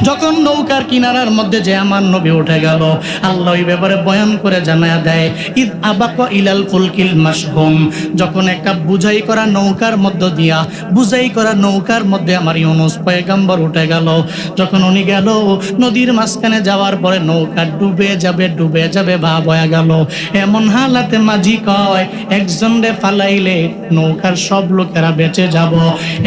যখন নৌকার কিনারার মধ্যে যে আমার নবী উঠে গেল, আল্লাহ এই ব্যাপারে বয়ান করে জানায়া দেয়, ইদ আবাকা ইলাল ফুলকিল মাশহুম, যখন একটা বুঝাই করা নৌকার মধ্য দিয়া, বুঝাই করা নৌকার মধ্যে আমার ইউনুস পয়গম্বর উঠে গেল। যখন উনি গেল নদীর মাঝখানে যাওয়ার পরে নৌকা ডুবে যাবে ভাব হয়ে গেল। এমন হালাতে মাঝি কয়, একজনরে ফালাইলে নৌকার সব লোকেরা বেঁচে যাব,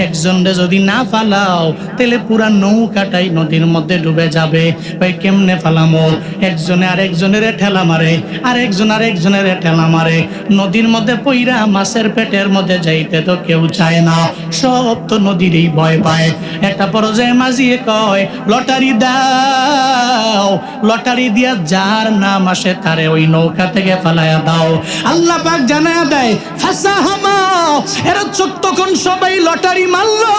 একজনরে যদি না ফালাও তাহলে পুরা নৌকাটাই নদীর মধ্যে ডুবে যাবে। ভাই কেমনে ফালামো? একজনে আরেকজনের ঠেলা মারে, আরেকজনের ঠেলা মারে, নদীর মধ্যে পইরা মাছের পেটের মধ্যে যাইতে তো কেউ চায় না, সব তো নদীরই ভয় পায়। একটা পর্যায়ে মাঝিয়ে কয়, লটারি দাও, লটারি দিয়া যার নাম আসে তারে ওই নৌকা থেকে ফালায়া দাও। আল্লাহ পাক জানায়া দেয়, ফাসাহামা, এরা তখন সবাই লটারি মারলো।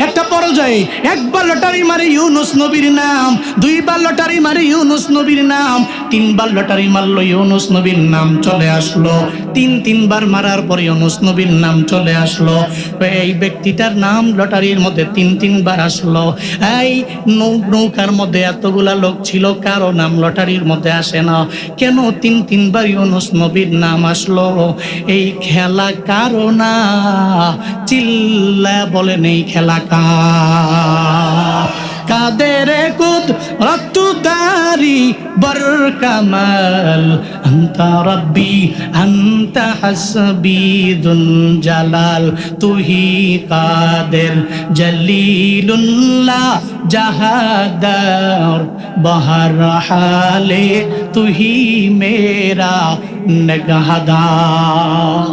একটা পর্যায়ে একবার লটারি মারে ইউনুস নবীর নাম, দুইবার লটারি মারে ইউনুস নবীর নাম, তিনবার লটারি মারলো ইউনুস নবীর নাম চলে আসলো। তিনবার মারার পরে ইউনুস নবীর নাম চলে আসলো। এই ব্যক্তিটার নাম লটারির মধ্যে তিনবার আসলো। এই নৌকার মধ্যে এতগুলা লোক ছিল, কারো নাম লটারির মধ্যে আসে না কেন? তিনবার ইউনুস নবীর নাম আসলো। এই খেলা কারো না, চিল্লা বলেন এই খেলা কার? কাদের কুদরত দারি বরকামাল, আনতা রব্বি আনতা হাসবি দুল জালাল, তুহি কাদের জলিলুল্লাহ জাহাদার, বহর হালে তুহি মেরা নিগাহদার।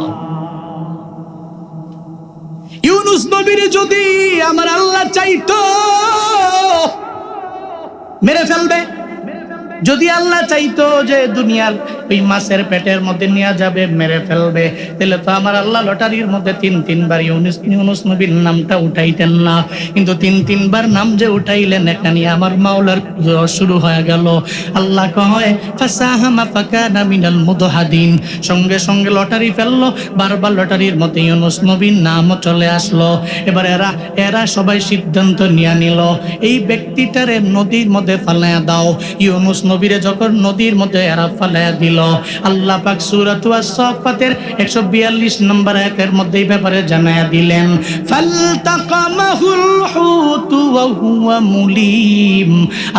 ইউনুস নবীর যদি আমার আল্লাহ চাইতো মেরে ফেলবে, যদি আল্লাহ চাইতো যে দুনিয়ার ওই মাছের পেটের মধ্যে নিয়ে যাবে, মেরে ফেলবে, তাহলে তো আমার আল্লাহ লটারির মধ্যে তিনবার ইউনুস নবীর নামটা উঠাইতেন না। কিন্তু তিনবার নাম যে উঠাইলেন, এখানে আমার মাওলার শুরু হয়ে গেল। আল্লাহ কয়, ফাসাহামা ফাকানা মিনাল মুদহাদিন, সঙ্গে সঙ্গে লটারি ফেললো, বারবার লটারির মধ্যে ইউনুস নবীর নামও চলে আসলো। এবার এরা সবাই সিদ্ধান্ত নিয়ে নিল, এই ব্যক্তিটারে নদীর মধ্যে ফালায়া দাও। ইউনুস নবীরে যখন নদীর মধ্যে এরা ফালায়া দিল, আল্লাহ পাক সূরাত আস-সাফফাতের 142 নম্বর আয়াতের মধ্যে এই ব্যাপারে জানায়া দিলেন, ফালতাকামাহুল হুতু ওয়া হুয়া মুলিম।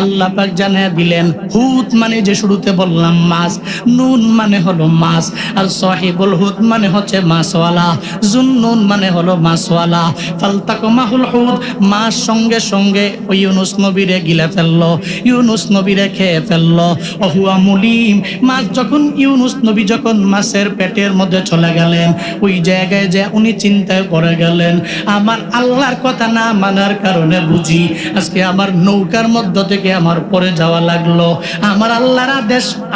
আল্লাহ পাক জানায়া দিলেন, হুত মানে যে শুরুতে বললাম মাছ, নুন মানে হলো মাছ, আর সাহিবুল হুত মানে হচ্ছে মাছওয়ালা, জুন্নুন মানে হলো মাছওয়ালা। ফালতাকামাহুল হুত, মাছ সঙ্গে সঙ্গে ওই ইউনুস নবীরে গিলে ফেললো, ইউনুস নবীরে খেয়ে ফেললো। গেল। ওহুয়া মুলিম, মাছ যখন ইউনুস নবী যখন মাছের পেটের মধ্যে চলে গেলেন, ওই জায়গায় যে উনি চিন্তায় পড়ে গেলেন, আমার আল্লাহর কথা না মানার কারণে বুঝি আজকে আমার নৌকার মধ্য থেকে আমার পড়ে যাওয়া লাগলো। আমার আল্লাহর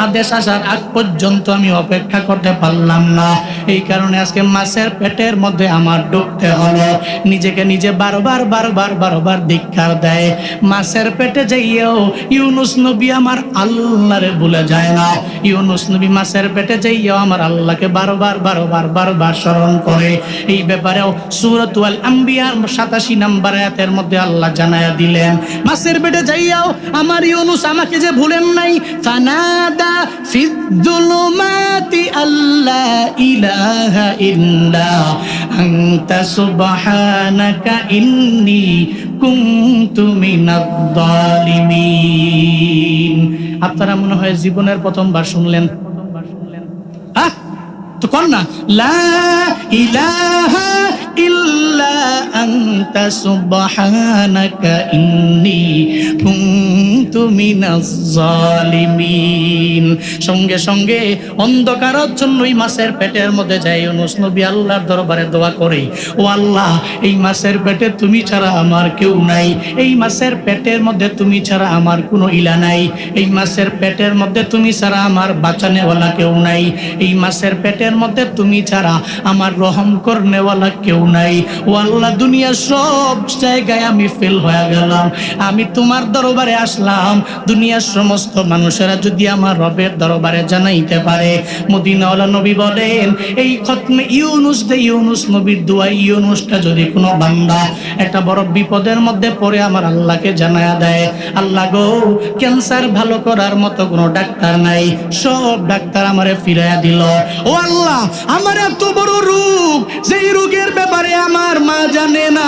আদেশ আসার আগ পর্যন্ত আমি অপেক্ষা করতে পারলাম না, এই কারণে আজকে মাছের পেটের মধ্যে আমার ঢুকতে হলো। নিজেকে নিজে বারবার ধিক্কার দেয়। মাছের পেটে যাইয়েও ইউনুস নবী আমার আল্লাহরে ভুলে যায় না। ইউনুস নবী মাছের পেটে যাইয়েও আমার আল্লাহকে বারবার স্মরণ করে। এই ব্যাপারেও সূরাতুল আম্বিয়ার 87 নম্বর আয়াতের মধ্যে আল্লাহ জানায়া দিলেন, মাছের পেটে যাইয়াও আমার ইউনুস আমাকে যে ভুলেন নাই। ফানাদা ফিদ্দুলুমাতি আল্লা ইলাহা ইল্লা আনতা সুবহানাকা ইন্নী কুনতু মিনাজ জালিমিন। আপনারা মনে হয় জীবনের প্রথমবার শুনলেন, তো কর না, লা ইলাহা ইল্লা আনতা সুবহানাকা ইন্নী কুনতু মিনাজ জালিমিন। সঙ্গে সঙ্গে অন্ধকারের জন্যই মাছের পেটের মধ্যে যায় ইউনুস নবী আল্লাহর দরবারে দোয়া করে, ও আল্লাহ, এই মাছের পেটে তুমি ছাড়া আমার কেউ নাই, এই মাছের পেটের মধ্যে তুমি ছাড়া আমার কোনো ইলা নাই, এই মাছের পেটের মধ্যে তুমি ছাড়া আমার বাঁচানেওয়ালা কেউ নাই, এই মাছের পেটের মধ্যে তুমি ছাড়া আমার রহম করনেওয়ালা কেউ নাই। ও আল্লাহ, দুনিয়ার সব জায়গায় আমি ফেল হয়ে গেলাম, আমি তোমার দরবারে আসলাম। দুনিয়ার সমস্ত মানুষেরা যদি আমার রবের দরবারে জানাইতে পারে। মদিনাওয়ালা নবী বলেন, এই খতমে ইউনুস দে ইউনুস নবীর দোয়া, ইউনুসটা যদি কোনো বান্দা একটা বড় বিপদের মধ্যে পড়ে আমার আল্লাহকে জানায়া দেয়, আল্লাহ গো, ক্যান্সার ভালো করার মতো কোনো ডাক্তার নাই, সব ডাক্তার আমারে ফিরাইয়া দিল। ও আল্লাহ, আমার এত বড় রোগ, যেই রোগের ব্যাপারে আমার মা জানে না,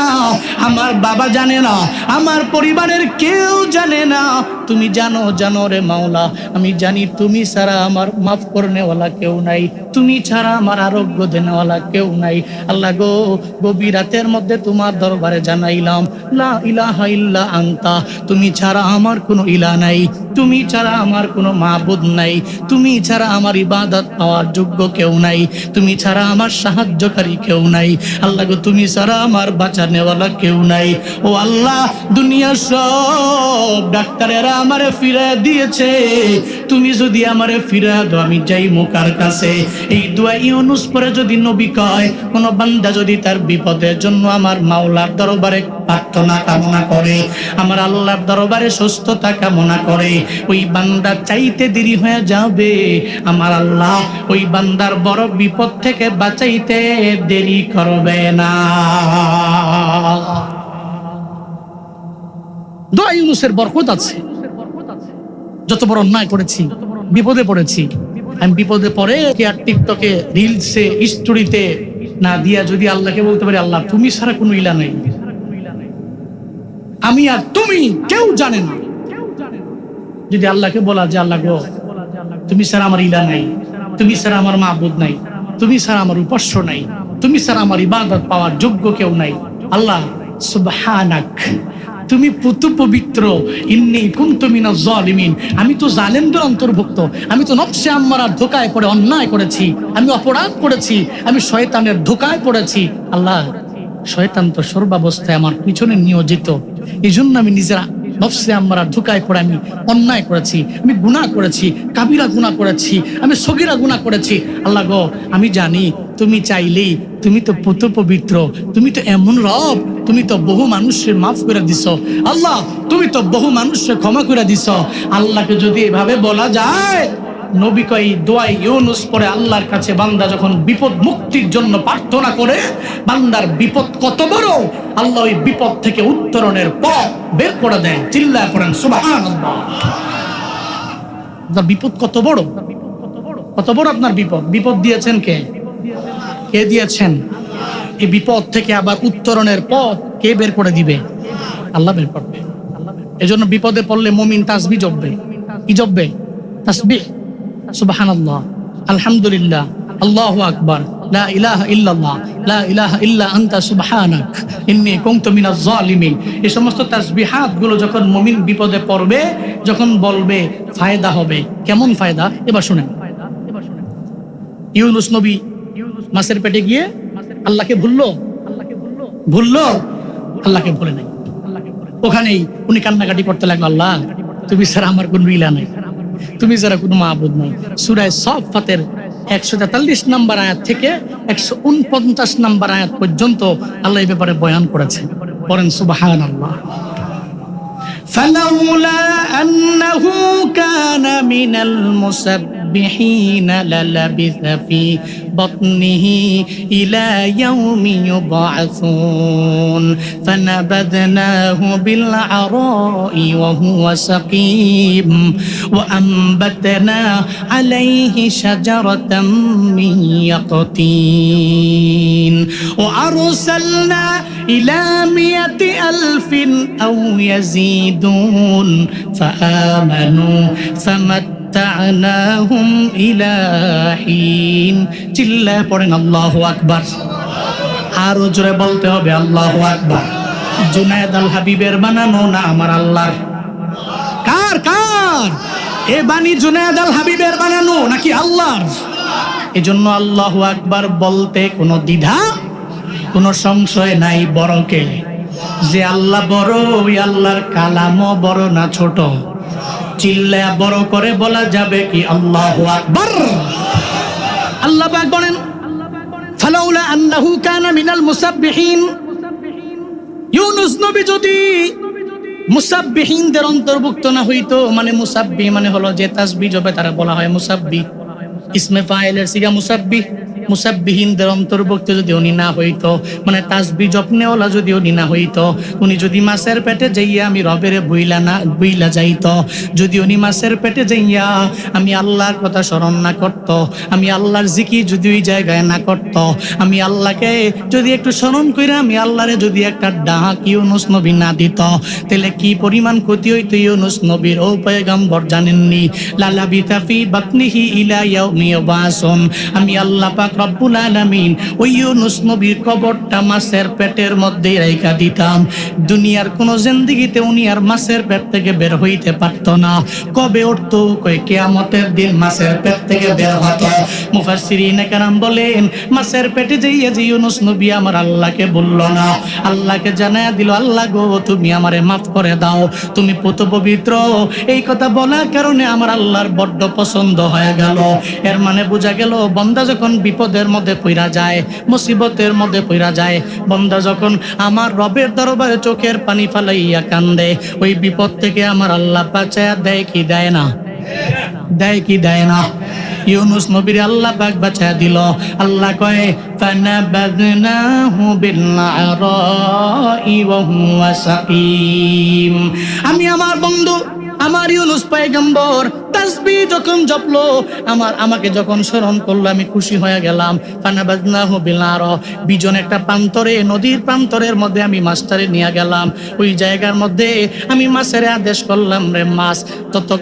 আমার বাবা জানে না, আমার পরিবারের কেউ জানে না, তুমি জানো রে মাওলা। আমি জানি তুমি ছাড়া আমার মাফ করনেওয়ালা কেউ নাই, তুমি ছাড়া আমার আরোগ্য দেনেওয়ালা কেউ নাই। আল্লাহ গো, গভীর রাতের মধ্যে তোমার দরবারে জানাইলাম, লা ইলাহা ইল্লা আনতা, তুমি ছাড়া আমার কোনো ইলা নাই, তুমি ছাড়া আমার কোনো মাবুদ নাই, তুমি ছাড়া আমার ইবাদত পাওয়ার যোগ্য কেউ নাই, তুমি ছাড়া আমার সাহায্যকারী কেউ নাই। আল্লাহ গো, তুমি ছাড়া আমার বাঁচানেওয়ালা কেউ নাই। ও আল্লাহ, দুনিয়ার সব ডাক্তারেরা আমারে ফিরে দিয়েছে, তুমি যদি আমারে ফিরে দাও, আমি যাই মুকার কাছে। এই দোয়া ইউনুস পরে যদি নবী কয়, কোন বান্দা যদি তার বিপদের জন্য আমার মাওলার দরবারে প্রার্থনা কামনা করে, আমার আল্লাহর দরবারে সুস্থতা কামনা করে, ওই বান্দা চাইতে দেরি হয়ে যাবে, আমার আল্লাহ ওই বান্দার বড় বিপদ থেকে বাঁচাইতে দেরি করবে না। দোয়া ইউনুসের বরকত আছে। যত বড় অন্যায় করেছি, বিপদে পড়েছি, আমি বিপদে পড়ে আর টিকটকে, রিলসে, স্টোরিতে না দিয়া যদি আল্লাহকে বলতে পারি, আল্লাহ তুমি ছাড়া কোনো ইলা নাই, আমি আর তুমি কেউ জানে না। যদি আল্লাহকে বলা যে আল্লাহ গো, তুমি ছাড়া আমার ইলা নাই, তুমি ছাড়া আমার মাবুদ নাই, তুমি ছাড়া আমার উপাস্য নাই, তুমি ছাড়া আমার ইবাদত পাওয়ার যোগ্য কেউ নাই। আল্লাহ সুবহানাক, তুমি পুতু পবিত্র, ইন্নী কুনতু মিনাজ জালিমিন, আমি তো জালেমদের অন্তর্ভুক্ত, আমি তো নফসে আম্মারার ধোকায় পড়ে অন্যায় করেছি, আমি অপরাধ করেছি, আমি শয়তানের ধোকায় পড়েছি। আল্লাহ, শয়তান তো সর্বাবস্থায় আমার পিছনে নিয়োজিত, এই জন্য আমি নিজেরা নফসে আম্মারার ধোকায় পড়ে আমি অন্যায় করেছি, আমি গুনাহ করেছি, কাবিরা গুনাহ করেছি, আমি সগীরা গুনাহ করেছি। আল্লাহ গো, আমি জানি তুমি চাইলেই, তুমি তো পুত পবিত্র, তুমি তো এমন রব, তুমি তো বহু মানুষের মাফ করে দিছ। আল্লাহ, তুমি তো বহু মানুষের ক্ষমা করে দিছ। আল্লাহকে যদি এভাবে বলা যায়, নবী কয় দোয়া ইউনুস পরে আল্লাহর কাছে বান্দা যখন বিপদ মুক্তির জন্য প্রার্থনা করে, বান্দার বিপদ কত বড়, আল্লাহ ওই বিপদ থেকে উত্তরণের পথ বের করে দেয়। চিল্লায় পড়েন সুবহানাল্লাহ। আপনার বিপদ কত বড়, কত বড় আপনার বিপদ। বিপদ দিয়েছেন কে? কে দিয়েছেন? এই বিপদ থেকে আবার উত্তরণের পথ কে বের করে দিবে? আল্লাহ বের করবে। এজন্য বিপদে পড়লে মুমিন তাসবিহ জপবে। কি জপবে? তাসবিহ। সুবহানাল্লাহ, আলহামদুলিল্লাহ, আল্লাহু আকবার, লা ইলাহা ইল্লাল্লাহ, লা ইলাহা ইল্লা আনতা সুবহানাক ইন্নী কুনতু মিনাজ জালিমিন। এই সমস্ত তাসবিহাত গুলো যখন মুমিন বিপদে পড়বে, যখন বলবে, ফায়দা হবে। কেমন ফায়দা? এবার শুনেন। ইউনুস নবী মাছের পেটে গিয়ে আল্লাহকে ভুললো, আল্লাহকে ভুলে নাই। ওখানেই উনি কান্নাকাটি করতে লাগলো, আল্লাহ তুমি ছাড়া আমার কোন ইলা নাই, তুমি ছাড়া কোনো মাবুদ নাই। সূরা সাফফাতের 143 নম্বর আয়াত থেকে 149 নম্বর আয়াত পর্যন্ত আল্লাহ এই ব্যাপারে বয়ান করেছেন। পড়েন সুবহানাল্লাহ। فلولا أنه كان من المسبحين للبث في بطنه إلى يوم يبعثون فنبذناه بالعراء وهو سقيم وأنبتنا عليه شجرة من يقطين وأرسلنا إلى 100,000 أو يزيدون فآمنوا فمتعناهم إلى حين চিল্লা পড়েন আল্লাহু আকবার। আরো জোরে বলতে হবে আল্লাহু আকবার। জুনায়েদ আল হাবিবের বানানো না আমার আল্লাহর? কার কার এ বাণী? জুনায়েদ আল হাবিবের বানানো নাকি আল্লাহর? এজন্য আল্লাহু আকবার বলতে কোনো দ্বিধা, কোনো সংশয় নাই। বড়কে যে আল্লাহ বড়, ওই আল্লাহর কালামও বড় না ছোট? চিল্লায়া বড় করে বলা যাবে কি আল্লাহু আকবার? আল্লাহ পাক বলেন, ফালাউলা আন্নাহু কানা মিনাল মুসাব্বিহিন। ইউনুস নবী যদি মুসাব্বিহিনদের অন্তর্ভুক্ত না হইতো, মানে মুসাব্বিহ মানে হলো যে তাসবিহ জপে, তারা বলা হয় মুসাব্বিহ। ইসমে ফাইলের সিগা মুসাব্বিহ। মুসাব্বিহিনদের অন্তর্ভুক্ত যদি উনি না হইতো, মানে তাসবিহ জপনেওয়ালা যদি উনি না হইতো, উনি যদি মাছের পেটে যাইয়া আমি রবের বুইলা যাইতো, যদি উনি মাছের পেটে যাইয়া আমি আল্লাহর কথা স্মরণ না করত, আমি আল্লাহর জিকির যদি ওই জায়গায় না করত, আমি আল্লাহকে যদি একটু স্মরণ কইরা আমি আল্লাহরে যদি একটা ডাক ইউনুস নবী না দিত, তাহলে কি পরিমাণ ক্ষতি হইতো ইউনুস নবীর। ও পয়গম্বর জানেননি, লালাবিতা ফি বাতনিহি ইলা ইয়াউমি ইউবাসুন। আমি আল্লাহ পাক রব্বুল আলামিন ওই ইউনুস নবীর কবরটা মাছের পেটের মধ্যে রাইখা দিতাম। দুনিয়ার কোন জিন্দেগিতে উনি আর মাছের পেট থেকে বের হইতে পারতো না। কবে উঠতো? কই কিয়ামতের দিন মাছের পেট থেকে বের হতো। মুফাসসিরিনে কেরাম বলেন, মাছের পেটে যাইয়া যে ইউনুস নবী আমার আল্লাহকে বলল না, আল্লাহকে জানায়া দিল, আল্লাহ গো তুমি আমারে মাফ করে দাও, তুমি পুত পবিত্র। এই কথা বলার কারণে আমার আল্লাহর বড্ড পছন্দ হয়ে গেল। এর মানে বোঝা গেল, বান্দা যখন বিপদের মধ্যে পইরা যায়, মুসিবতের মধ্যে পইরা যায়, বান্দা যখন আমার রবের দরবারে চোখের পানি ফালাইয়া কান্দে, ওই বিপদ থেকে আমার আল্লাহ বাঁচায়া দেয় কি দেয় না? দেয় কি দেয় না? ইউনুস নবীর আল্লাহ পাক বাঁচায়া দিল। আল্লাহ কয়, ফানাবাদনাহু বিল আরাই ওয়া হুয়া সাকিম। আমি আমার বন্ধু, আমার ইউনুস পয়গম্বর তাসবিহ যখন জপলো, আমাকে যখন স্মরণ করলো, আমি খুশি হয়ে গেলাম। ফানাবাদনাহু বিল আরা, বিজন একটা প্রান্তরে, নদীর প্রান্তরের মধ্যে আমি মাছটারে নিয়ে গেলাম। ওই জায়গার মধ্যে আমি মাছের আদেশ করলাম, রে মাছ,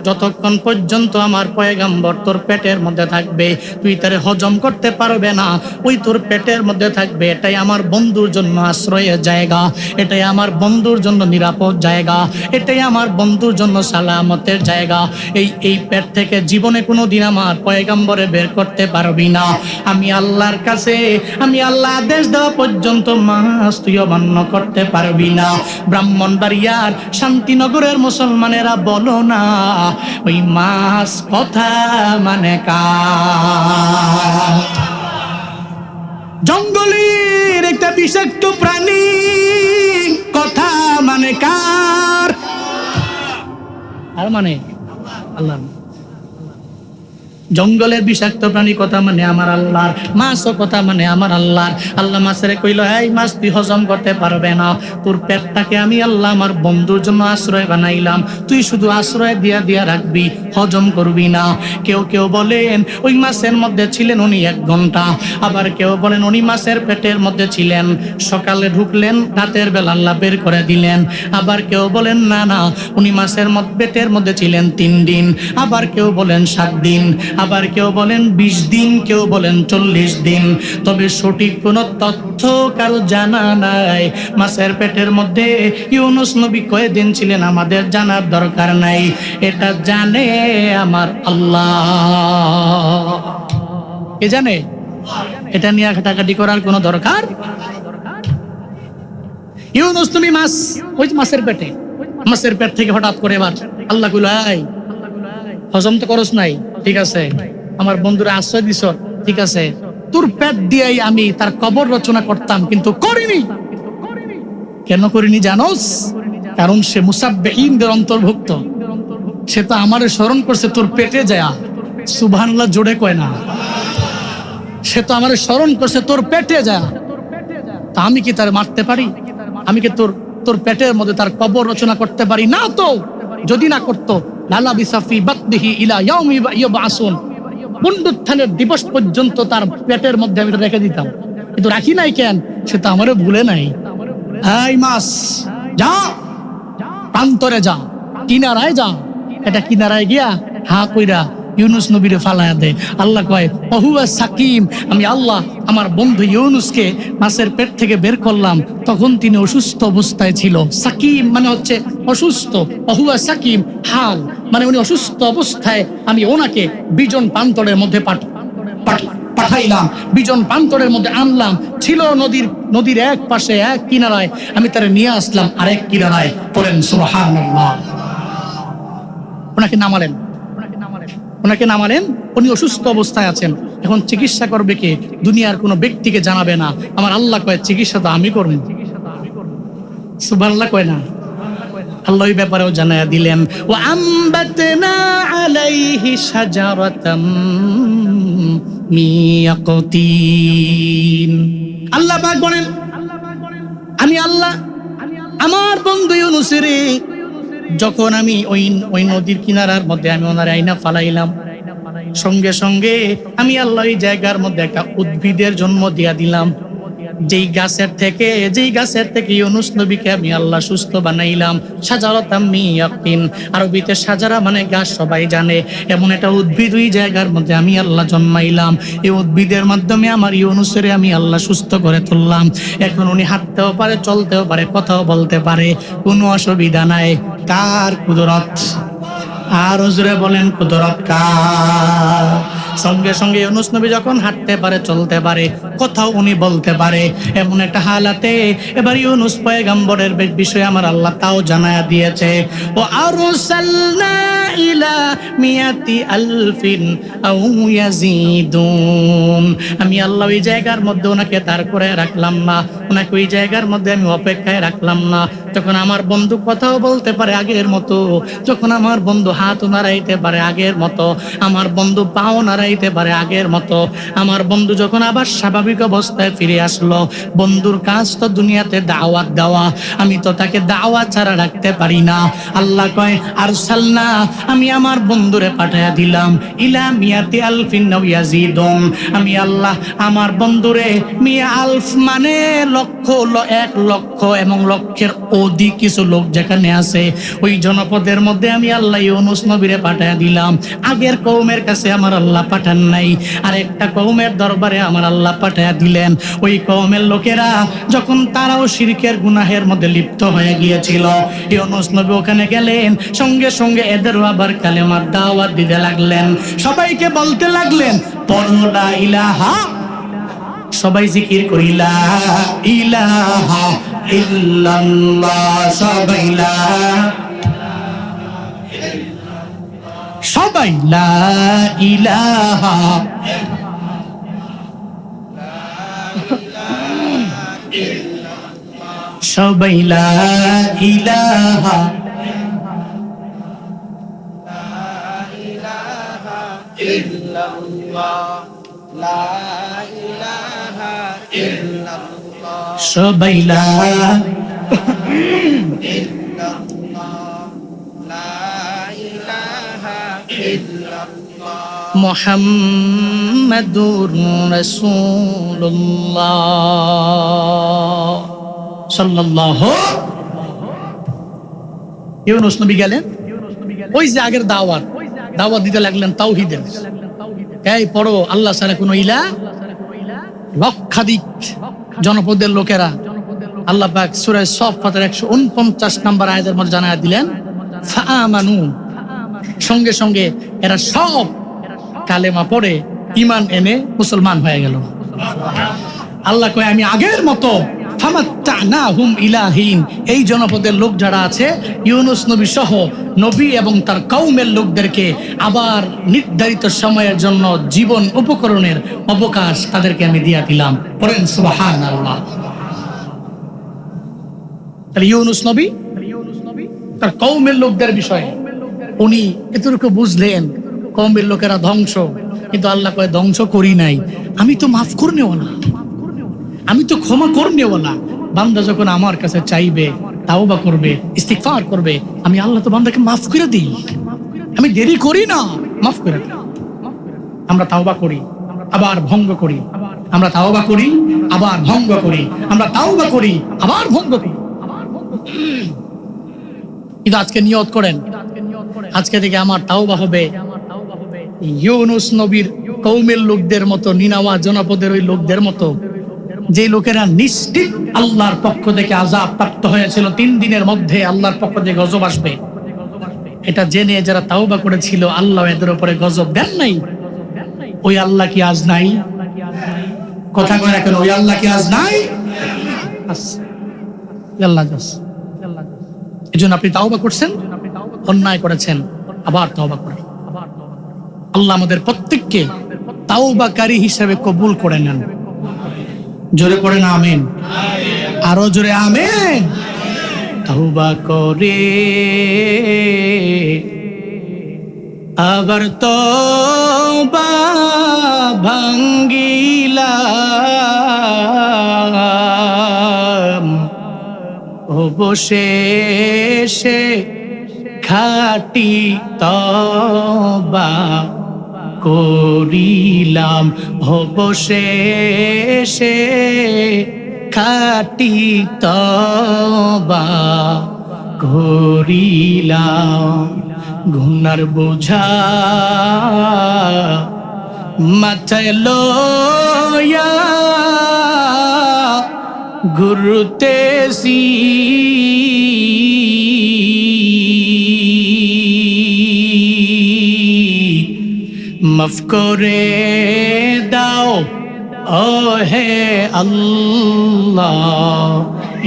যতক্ষণ পর্যন্ত আমার পয়গম্বর তোর পেটের মধ্যে থাকবে, তুই তারে হজম করতে পারবে না, ওই তোর পেটের মধ্যে থাকবে। এটাই আমার বন্ধুর জন্য আশ্রয়ের জায়গা, এটাই আমার বন্ধুর জন্য নিরাপদ জায়গা, এটাই আমার বন্ধুর জন্য সালামতের জায়গা। এই পেট থেকে জীবনে কোনোদিন আমার পয়গম্বরে বের করতে পারবি না। আমি আল্লাহর কাছে, আমি আল্লাহ আদেশ দেওয়া পর্যন্ত মাছ তুই অমান্য করতে পারবি না। ব্রাহ্মণবাড়িয়ার শান্তিনগরের মুসলমানেরা বলো না, ওই মাছ কথা মানে কার? জঙ্গলের একটা বিষাক্ত প্রাণী, কথা মানে কার? আর মানে আল্লাহ। জঙ্গলের বিষাক্ত প্রাণী কথা মানে আমার আল্লাহর, মাছও কথা মানে আমার আল্লাহর। আল্লাহ মাছের কইল, এই মাছ তুই হজম করতে পারবে না, তোর পেটটাকে আমি আল্লাহ আমার বন্ধুর জন্য আশ্রয় বানাইলাম, তুই শুধু আশ্রয় দিয়া দিয়া রাখবি, হজম করবি না। কেউ কেউ বলেন ওই মাছের মধ্যে ছিলেন উনি 1 ঘন্টা, আবার কেউ বলেন উনি মাছের পেটের মধ্যে ছিলেন, সকালে ঢুকলেন, রাতের বেলা আল্লাহ বের করে দিলেন। আবার কেউ বলেন না না, উনি মাছের পেটের মধ্যে ছিলেন 3 দিন, আবার কেউ বলেন 7 দিন। আবার কেউ বলেন 20 দিন, কেউ বলেন 40 দিন। তবে সঠিক কোনো তথ্য কারো জানা নাই। মাছের পেটের মধ্যে ইউনুস নবী কয়দিন ছিলেন আমাদের জানার দরকার নাই, এটা জানে আমার আল্লাহ। কে জানে? এটা নিয়ে ঘাটাঘাটি করার কোনো দরকার। ইউনুস নবী মাছ, ওই মাছের পেটে, মাছের পেট থেকে হঠাৎ করে এবার আল্লাহ কইলাই, হজম তো করস নাই, ঠিক আছে, আমার বন্ধুরা আশ্রয় দিছ, ঠিক আছে, তোর পেট দিয়েই আমি তার কবর রচনা করতাম, কিন্তু করিনি। কেন করিনি জানোস? কারণ সে মুসাব্বিহিনদের অন্তর্ভুক্ত। সে তো আমারে স্মরণ করছে তোর পেটে যায়, সুবহানাল্লাহ জোরে কয় না। সে তো আমারে স্মরণ করছে তোর পেটে যায়, তা আমি কি তার মারতে পারি? আমি কি তোর পেটের মধ্যে তার কবর রচনা করতে পারি না? তো যদি না করতো লালা বিসাফি বাতনিহি ইলা ইয়াউমি ইউবআসুন, পুনরুত্থানের দিবস পর্যন্ত তার পেটের মধ্যে আমি রেখে দিতাম, কিন্তু রাখি নাই কেন? সে তো আমারে ভুলে নাই। এই মাছ, যা প্রান্তরে যা, কিনারায় যা। এটা কিনারায় গিয়া হা কইরা ইউনুস নবীরে ফালায়া দে। আল্লাহ কয় ওহুয়া সাকিম, আমি আল্লাহ আমার বন্ধু ইউনুসকে মাছের পেট থেকে বের করলাম, তখন তিনি অসুস্থ অবস্থায় ছিল। সাকিম মানে হচ্ছে অসুস্থ, ওহুয়া সাকিম হাল মানে উনি অসুস্থ অবস্থায় আমি ওনাকে বিজন প্রান্তরের মধ্যে পাঠাইলাম, বিজন প্রান্তরের মধ্যে আনলাম। ছিল নদীর এক পাশে এক কিনারায়, আমি তারে নিয়ে আসলাম আরেক কিনারায়। পড়েন সুবহানাল্লাহ। ওনাকে নামালেন, উনি অসুস্থ অবস্থায় আছেন। এখন চিকিৎসা করবে কে? দুনিয়ার কোনো ব্যক্তিকে জানাবে না। আমার আল্লাহ কয় চিকিৎসা তো আমি করব। সুবহানাল্লাহ কয় না? আল্লাহ এই ব্যাপারেও জানায়া দিলেন, ওয়া আমবাতনা আলাইহি শাজারাতাম মিয়াকতিন। আল্লাহ পাক বলেন, আমি আল্লাহ আমার বন্ধু ইউনুসের যখন আমি ওই নদীর কিনারার মধ্যে আমি ওনার আইনা ফালাইলাম, সঙ্গে সঙ্গে আমি আল্লাহ এই জায়গার মধ্যে একটা উদ্ভিদের জন্ম দিয়া দিলাম। যেই গাছের থেকে ইউনুস নবীকে আমি আল্লাহ সুস্থ বানাইলাম। শাজারাতাম মিন ইয়াকিন, আরবিতে শাজারা মানে গাছ, সবাই জানে। এমন একটা উদ্ভিদ ওই জায়গার মধ্যে আমি আল্লাহ জন্মাইলাম। এই উদ্ভিদের মাধ্যমে আমার ইউনুসের আমি আল্লাহ সুস্থ করে তুললাম। এখন উনি হাঁটতেও পারে, চলতেও পারে, কথাও বলতে পারে, কোনো অসুবিধা নাই। কার কুদরত? আর হুজুরে বলেন কুদরত কার? সঙ্গে সঙ্গে ইউনুস নবী যখন হাঁটতে পারে, চলতে পারে, কথাও উনি বলতে পারে, এমন একটা হালাতে এবার ইউনুস পয়গম্বরের বিষয়ে আমার আল্লাহ তাও জানায়া দিয়েছে। ও আরসালনা ইলা মিয়াতি আলফিন আও ইয়াজিদুন, আমি আল্লাহ ওই জায়গার মধ্যে ওনাকে দাঁড় করে রাখলাম না, ওনাকে ওই জায়গার মধ্যে আমি অপেক্ষায় রাখলাম না। যখন আমার বন্ধু কথাও বলতে পারে আগের মতো, যখন আমার বন্ধু হাত নাড়াইতে পারে আগের মতো, আমার বন্ধু পাও নাড়াইতে পারে আগের মতো, আমার বন্ধু যখন আবার স্বাভাবিক অবস্থায় ফিরে আসলো। বন্ধুর কাজ তো দুনিয়াতে দাওয়াত দেওয়া, আমি তো তাকে দাওয়াত ছাড়া রাখতে পারি না। আল্লাহ কয় আরসালনা, আমি আমার বন্ধুরে পাঠায়া দিলাম ইলা মিয়াতি আলফিন আও ইয়াজিদুন, আমি আল্লাহ আমার বন্ধুরে মিয়া আলফ মানে লক্ষ, 1 লক্ষ এবং লক্ষের অধিক কিছু লোক যেখানে আছে ওই জনপদের মধ্যে আমি আল্লাহ ইউনুস নবীরে পাঠায়া দিলাম। আগের কওমের কাছে আমার আল্লাহ পাঠান নাই, আর একটা কওমের দরবারে আমার আল্লাহ পাঠায়া দিলেন। ওই কওমের লোকেরা যখন তারাও শিরকের গুনাহের মধ্যে লিপ্ত হয়ে গিয়েছিল, ইউনুস নবী ওখানে গেলেন, সঙ্গে সঙ্গে এদেরও আবার কালেমার দাওয়াত দিতে লাগলেন। সবাইকে বলতে লাগলেন পড়ো লা ইলাহা, সবাই জিকির করি লা ইলাহা ইল্লাল্লাহ, সবাই লা ইলাহা, সবাই লা ইলাহা সবাই লা মুহাম্মাদুর রাসূলুল্লাহ সাল্লাল্লাহু। ইউনুস নবী গেলেন, ওই যে আগের দাওয়াত দিতে লাগলেন তাওহীদের। এই পড়ো আল্লাহ ছাড়া কোনো ইলা, লক্ষাধিক জনপদের লোকেরা আল্লাহ পাক সূরা সফফাতের 149 নম্বর আয়াতের মধ্যে জানায়া দিলেন ফাআমানু, সঙ্গে সঙ্গে এরা সব কালেমা পড়ে ঈমান এনে মুসলমান হয়ে গেল। আল্লাহ কয় আমি আগের মতো ফামাত্তানাহুম ইলাহিন, এই জনপদের লোক যারা আছে ইউনুস নবী সহ নবী এবং তার কওমের লোকদেরকে আবার নির্ধারিত সময়ের জন্য জীবন উপকরণের অবকাশ তাদেরকে আমি দিয়া দিলাম। পড়েন সুবহানাল্লাহ। তাহলে ইউনুস নবী তার কওমের লোকদের বিষয়ে উনি এতটুকু বুঝলেন, কওমের লোকেরা ধ্বংস, কিন্তু আল্লাহ কয় ধ্বংস করি নাই, আমি তো মাফ করনেওয়ালা, আমি তো ক্ষমা করনেওয়ালা। বান্দা যখন আমার কাছে চাইবে, তাওবা করবে, ইস্তিগফার করবে, আমি আল্লাহ তো বান্দাকে মাফ করে দিই, আমি দেরি করি না, মাফ করে দিই। আমরা তাওবা করি আবার ভঙ্গ করি, আমরা তাওবা করি আবার ভঙ্গ করি, আমরা তাওবা করি আবার ভঙ্গ করি। কিন্তু আজকে নিয়ত করেন, আজকে থেকে আমার তাওবা হবে ইউনুস নবীর কওমের লোকদের মতো, নিনাওয়া জনপদের ওই লোকদের মতো, যে লোকেরা নিশ্চিত আল্লাহর পক্ষ থেকে আযাব প্রাপ্ত হয়েছিল, 3 দিনের মধ্যে আল্লাহর পক্ষ থেকে গজব আসবে, এটা জেনে যারা তাওবা করেছিল আল্লাহ এদের উপরে গজব দেন নাই। ওই আল্লাহ কি আজ নাই? কথা কয় না কেন? ওই আল্লাহ কি আজ নাই? আল্লাহ আছে। এজন্য আপনি তাওবা করছেন, অন্যায় করেছেন, আবার তাওবা করেন। আল্লাহ আমাদের প্রত্যেককে তাওবাকারী হিসেবে কবুল করে নেন। জোরে পড়েন আমিন, আরো জোরে আমিন। তাওবা করে আবার তওবা ভাঙ্গিলাম, অবশেষে খাঁটি তওবা করিলাম, অবশেষে খাঁটি তওবা করিলাম। গুনার বোঝা মাথায় লইয়া ঘুরতেছি, মাফ করে দাও ও হে আল্লাহ,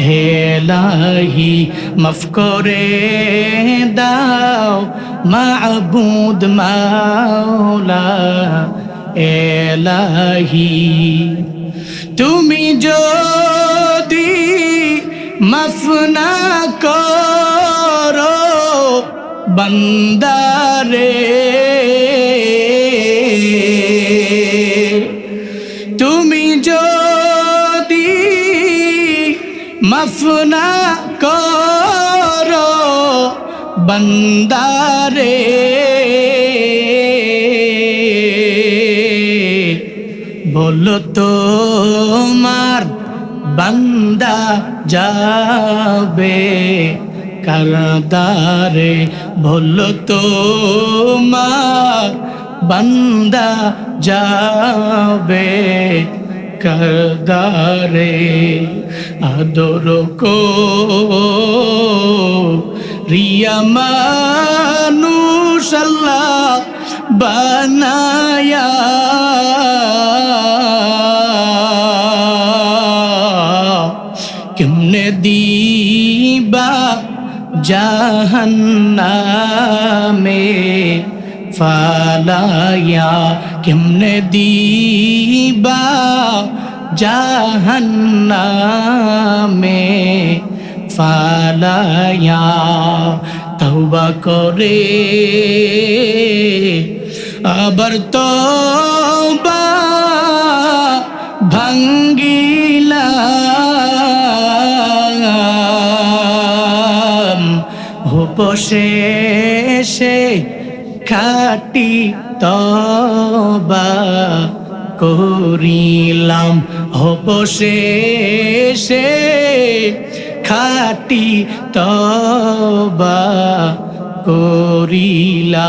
হে ইলাহি মাফ করে দাও মাবুদ মাওলা ইলাহি। তুমি যদি মাফ না করো বান্দারে, তুমি যদি মাফ না করো বান্দারে, বলো তোমার বান্দা যাবে কারাদারে, বলো তোমার বান্দা যাবে কারাদারে। আদর করিয়া মানুষ আল্লাহ বানায়া, কেমনে দিবা জাহান্নামে ফালায়া, কেমনে দিবা জাহান্নামে ফালায়া। তওবা করে আবার তওবা ভাঙ্গিলাম, অবশেষে খাঁটি তওবা করিলাম, অবশেষে খাঁটি তওবা করিলাম।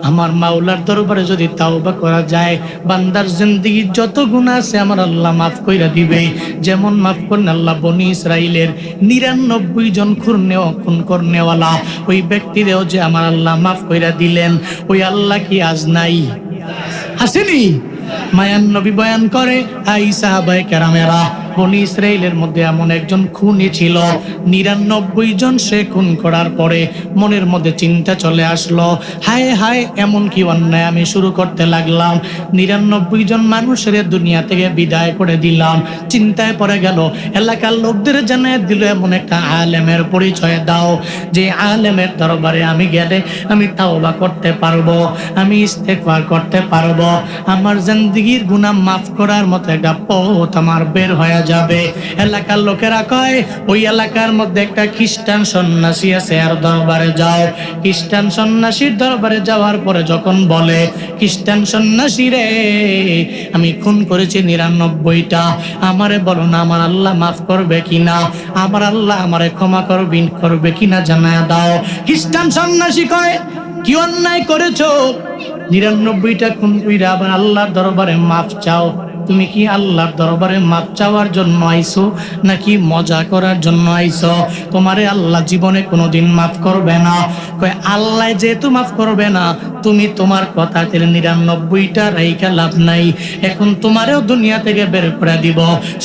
আমার মাওলার দরবারে যদি তাওবা করা যায়, বান্দার জিন্দেগির যত গুনাহ আছে আমার আল্লাহ মাফ কইরা দিবে। যেমন মাফ করেন আল্লাহ বনি ইসরাইলের 99 জন খুন করনেওয়ালা ওই ব্যক্তিরেও যে আমার আল্লাহ মাফ কইরা দিলেন, ওই আল্লাহ কি আজ নাই? আসেনি? মায়ান নবী বয়ান করে, আই সাহাবায়ে কেরামেরা, বনি ইসরাইলের মধ্যে এমন একজন খুনি ছিল, 99 জন সে খুন করার পরে মনের মধ্যে চিন্তা চলে আসলো, হায় হায় এমন কি অন্যায় আমি শুরু করতে লাগলাম, 99 জন মানুষের দুনিয়া থেকে বিদায় করে দিলাম। চিন্তায় পড়ে গেল, এলাকার লোকদের জানায় দিল, এমন একটা আলেমের পরিচয় দাও যে আলেমের দরবারে আমি গেলে আমি তাওবা করতে পারবো, আমি ইস্তেগফার করতে পারবো, আমার জিন্দেগির গুনাহ মাফ করার মতো একটা পথ আমার বের হয়ে যাবে। এলাকার লোকেরা কয়, ওই এলাকার মধ্যে একটা খ্রিস্টান সন্ন্যাসী আছে, আর দরবারে যাও। খ্রিস্টান সন্ন্যাসীর দরবারে যাওয়ার পরে যখন বলে, খ্রিস্টান সন্ন্যাসী রে, আমি খুন করেছি 99টা, আমারে বলো না আমার আল্লাহ মাফ করবে কিনা, আমার আল্লাহ আমারে ক্ষমা করবে কিনা জানায়া দাও। খ্রিস্টান সন্ন্যাসী কয়, কি অন্যায় করেছো? 99টা খুন কইরা আবার আল্লাহর দরবারে মাফ চাও? তুমি কি আল্লাহর দরবারে মাপ চাওয়ার জন্য আইছো নাকি মজা করার জন্য আইছো? তোমারে আল্লাহ জীবনে কোনোদিন মাফ করবে না। কয়, আল্লাহ যেহেতু মাফ করবে না, তুমি তোমার কথা থেকে 99টা রাইখা লাভ নাই, এখন তোমারেও দুনিয়া থেকে বের করে দিব।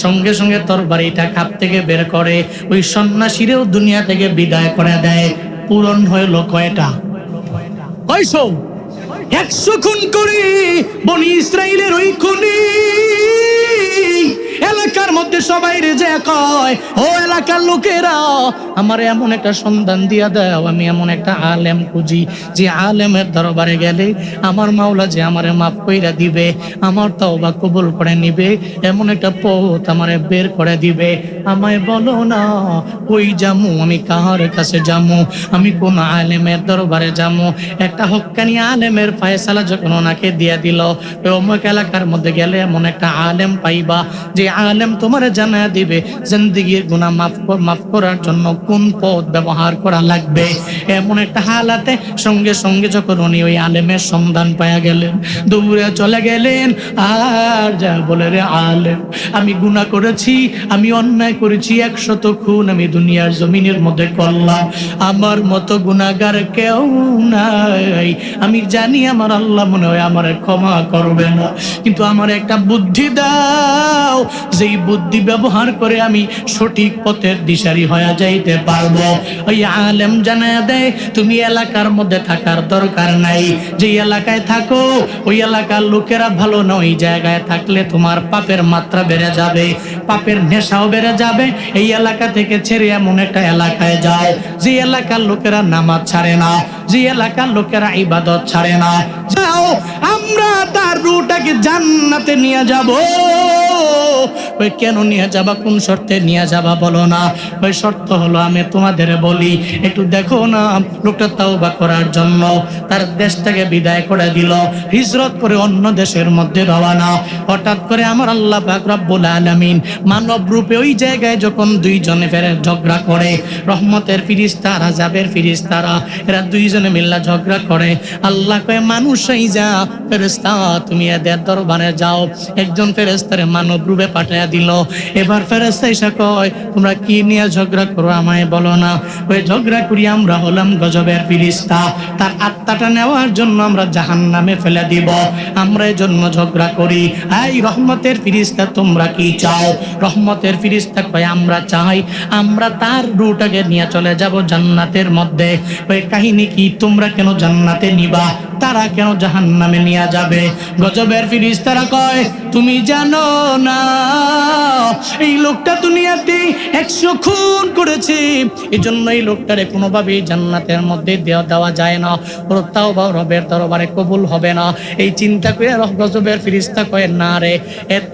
সঙ্গে সঙ্গে তরবারিটা খাপ থেকে বের করে ওই সন্ন্যাসীরেও দুনিয়া থেকে বিদায় করে দেয়। পূরণ হইল কয়টা? কয়শো? 100 খুন করে বনি ইসরাইলের ওই খুনি এলাকার মধ্যে সবাই রেজে কয়, ও এলাকার লোকেরা, আমার এমন একটা সন্ধান দিয়া দাও, আমি এমন একটা আলেম খুঁজি যে আলেমের দরবারে গেলে আমার মাওলা যে আমারে মাফ কইরা দিবে, আমার তওবা কবুল করে নিবে, এমন একটা পথ আমারে বের করে দিবে। আমায় বলো না কই যামু, আমি কার কাছে যামু, আমি কোন আলেমের দরবারে যামু? একটা হক্কানি আলেমের ফয়সালা যখন ওনাকে দিয়া দিল, অমুক এলাকার মধ্যে গেলে এমন একটা আলেম পাইবা যে আলেম তোমারে জানায়া দিবে জিন্দেগির গুনাহ মাফ করার জন্য কোন পথ ব্যবহার করা লাগবে। এমন একটা হালাতে সঙ্গে সঙ্গে যখন উনি ওই আলেমের সন্ধান পাওয়া গেলেন, দৌড়ে চলে গেলেন। আর যা বলে, রে আলেম, আমি গুনাহ করেছি, আমি অন্যায় করেছি, 100 খুন আমি দুনিয়ার জমিনের মধ্যে করলাম, আমার মতো গুনাহগার কেউ নাই, আমি জানি আমার আল্লাহ মনে হয় আমার ক্ষমা করবে না, কিন্তু আমার একটা বুদ্ধি দাও, যেই বুদ্ধি ব্যবহার করে আমি সঠিক পথের দিশারি হয়ে যাইতে পারবো। ওই আলেম জানায়া দেয়, তুমি এলাকার মধ্যে থাকার দরকার নাই, যে এলাকায় থাকো ওই এলাকার লোকেরা ভালো না, ওই জায়গায় থাকলে তোমার পাপের মাত্রা বেড়ে যাবে, পাপের নেশাও বেড়ে যাবে। এই এলাকা থেকে ছেড়ে এমন একটা এলাকায় যাও যে এলাকার লোকেরা নামাজ ছাড়ে না, যে এলাকার লোকেরা ইবাদত ছাড়ে না, যাও, আমরা তার রুটাকে জান্নাতে নিয়ে যাব। ওই কেন নিয়ে যাবা, কোন শর্তে নিয়ে যাবা বলো না? ওই শর্ত হলো, আমি তোমাদের বলি, একটু দেখো না, লোকটা তাওবা করার জন্য তার দেশটাকে বিদায় করে দিল, হিজরত করে অন্য দেশের মধ্যে রওনা। হঠাৎ করে আমার আল্লাহ পাক রব্বুল আলামিন মানব রূপে ওই জায়গায় যখন দুইজনে ফেরে ঝগড়া করে, রহমতের ফিরিস্তা আর আযাবের ফিরিস্তারা, এরা দুইজনে মিল্লা ঝগড়া করে। আল্লাহ কয়, মানুষই যা, ফেরেশতা তুমি এদের দরবারে যাও। একজন ফেরেশতারে মানব রূপে পাঠায়া দিল। এবার ফেরেশতা এসে কয়, তোমরা কি নিয়ে ঝগড়া করো আমায় বলো না? ওই ঝগড়া করি আমরা হলাম গজবের ফিরিস্তা, তার আত্মাটা নেওয়ার জন্য আমরা জাহান্নামে ফেলে দিব, আমরা এই জন্য ঝগড়া করি। এই রহমতের ফিরিস্তা তোমরা কি চাও? রহমতের ফিরিস্তা কয়, আমরা চাই আমরা তার রূহটাকে নিয়ে চলে যাব জান্নাতের মধ্যে। ওই কাহিনী কি, তোমরা কেন জান্নাতে নিবা, তারা কেন জাহান্নামে নিয়ে যাবে? গজবের ফিরিস্তারা কয়, তুমি জানো না এই লোকটা দুনিয়াতে 100 খুন করেছে, এজন্য এই লোকটারে কোনোভাবেই জান্নাতের মধ্যে দেওয়া যায় না, ওর তাওবা রবের দরবারে কবুল হবে না। এই চিন্তা করে গজবের ফিরিস্তা কয়, না রে,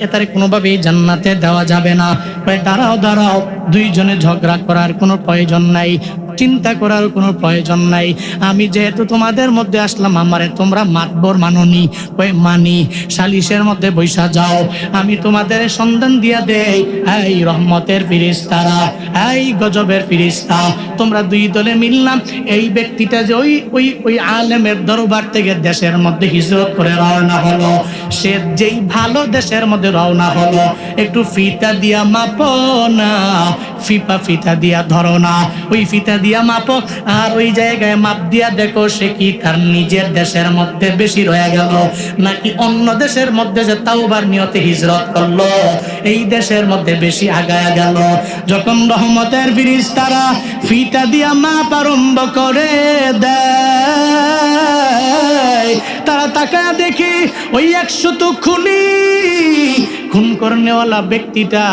এটারে কোনোভাবেই জান্নাতে দেওয়া যাবে না। কয়, দাঁড়াও, দুইজনে ঝগড়া করার কোনো প্রয়োজন নাই, চিন্তা করার কোনো প্রয়োজন নাই। আমি যেহেতু তোমাদের মধ্যে আসলাম, আমারে তোমরা মাতবর মাননি, ওই মানি, সালিশের মধ্যে বৈশা যাও। আমি তোমাদের সন্ধান দিয়া দেই, এই রহমতের ফিরিস্তারা, এই গজবের ফিরিস্তা, তোমরা দুই দলে মিললাম। এই ব্যক্তিটা যে ওই আলেমের দরবার থেকে দেশের মধ্যে হিজরত করে রওনা হলো, সে যেই ভালো দেশের মধ্যে রওনা হলো, একটু ফিতা দিয়া মাপো না, ফিতা দিয়া ধরো না, ওই ফিতা দিয়া মাপো, আর ওই জায়গায় মাপ দিয়া দেখো সে কি তার নিজের দেশের মধ্যে বেশি রয়ে গেল, নাকি অন্য দেশের মধ্যে যে তাওবার নিয়তে হিজরত করলো এই দেশের মধ্যে বেশি আগায়া গেল। যখন রহমতের ফিরিস্তারা ফিতা দিয়া মাপ আরম্ভ করে দেয়, তারা তাকায় দেখি ওই 100 খুন করনেওয়ালা ব্যক্তিটা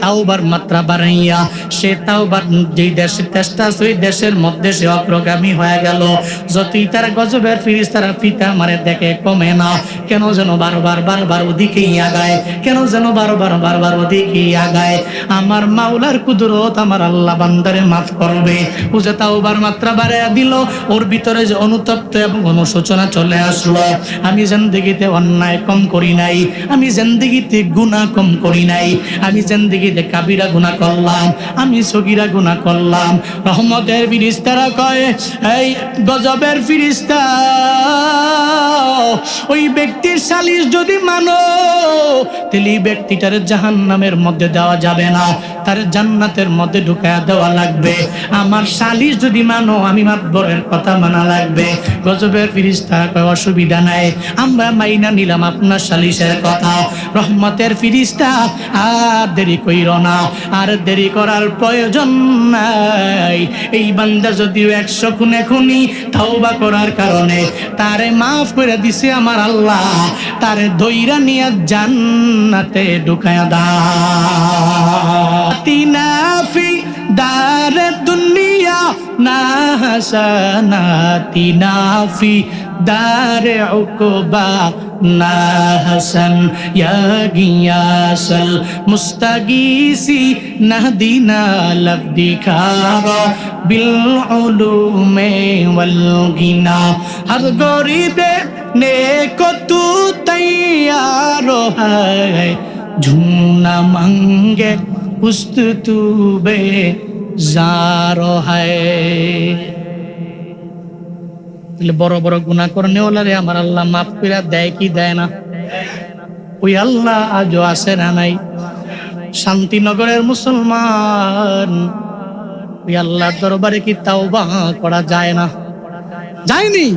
তাওবার মাত্রা বাড়াইয়া, সে তাওবার যেই দেশের চেষ্টা ওই দেশের মধ্যে সে অগ্রগামী হয়ে গেল। যতই তার গজবের ফিরিস্তারা ফিতা মারে দেখে কমে না, কেন যেন বারবার ওদিকেই আগায়, কেন যেন বারবার ওদিকেই আগায়। আমার মাওলার কুদরত, আমার আল্লাহ বান্দারে মাফ করবে। ও যে তাওবার মাত্রা বাড়াইয়া দিল, ওর ভিতরে যে অনুতপ্ত এবং অনুশোচনা চলে আসলো। আমি জিন্দেগিতে অন্যায় কম করি নাই, আমি জিন্দেগিতে গুনাহ কম করি নাই, আমি জিন্দেগিতে কাবিরা গুনাহ করলাম, আমি সগীরা গুনাহ করলাম। রহমতের ফিরিস্তারা কয়, এই গজবের ফিরিস্তা, ওই ব্যক্তির সালিশ যদি মানো, তাহলে এই ব্যক্তিটার জাহান্নামের মধ্যে দেওয়া যাবে না, তার জান্নাতের মধ্যে ঢুকায়া দেওয়া লাগবে। আমার সালিশ যদি মানো, আমি মাতবরের কথা মানা লাগবে। গজবের ফিরিস্তা কয়, অসুবিধা নাই, আমরা মাইনা নিলাম আপনার সালিশের কথা। রহমতের ফিরিস্তা, আর দেরি কইর না, আর দেরি করার প্রয়োজন নাই। এই বান্দা যদিও 100 খুনি তাওবা করার কারণে তারে মাফ করে দিছে আমার আল্লাহ, তারে ধইরা নিয়ে জান্নাতে ঢুকায়া দাও। তিনাফি দারে দুনিয়া না হাসানাতিনা ফি দারে উকবা না হাসান, ইয়া গিয়াসাল মুস্তাগীসি নাহদিনা লবদিকারা বিল উলুমে ওয়াল গিনা। হর গরিবে নেকো তু তৈয়ার है, झूमना मांगे उस्त तू बेजारो है। বড় বড় গুনাহ করনেওয়ালারে আমার আল্লাহ মাফ করে দেয় কি দেয় না? ওই আল্লাহ আজও আছে না নাই? শান্তিনগরের মুসলমান, ওই আল্লাহর দরবারে কি তাওবা করা যায় না? যায়নি?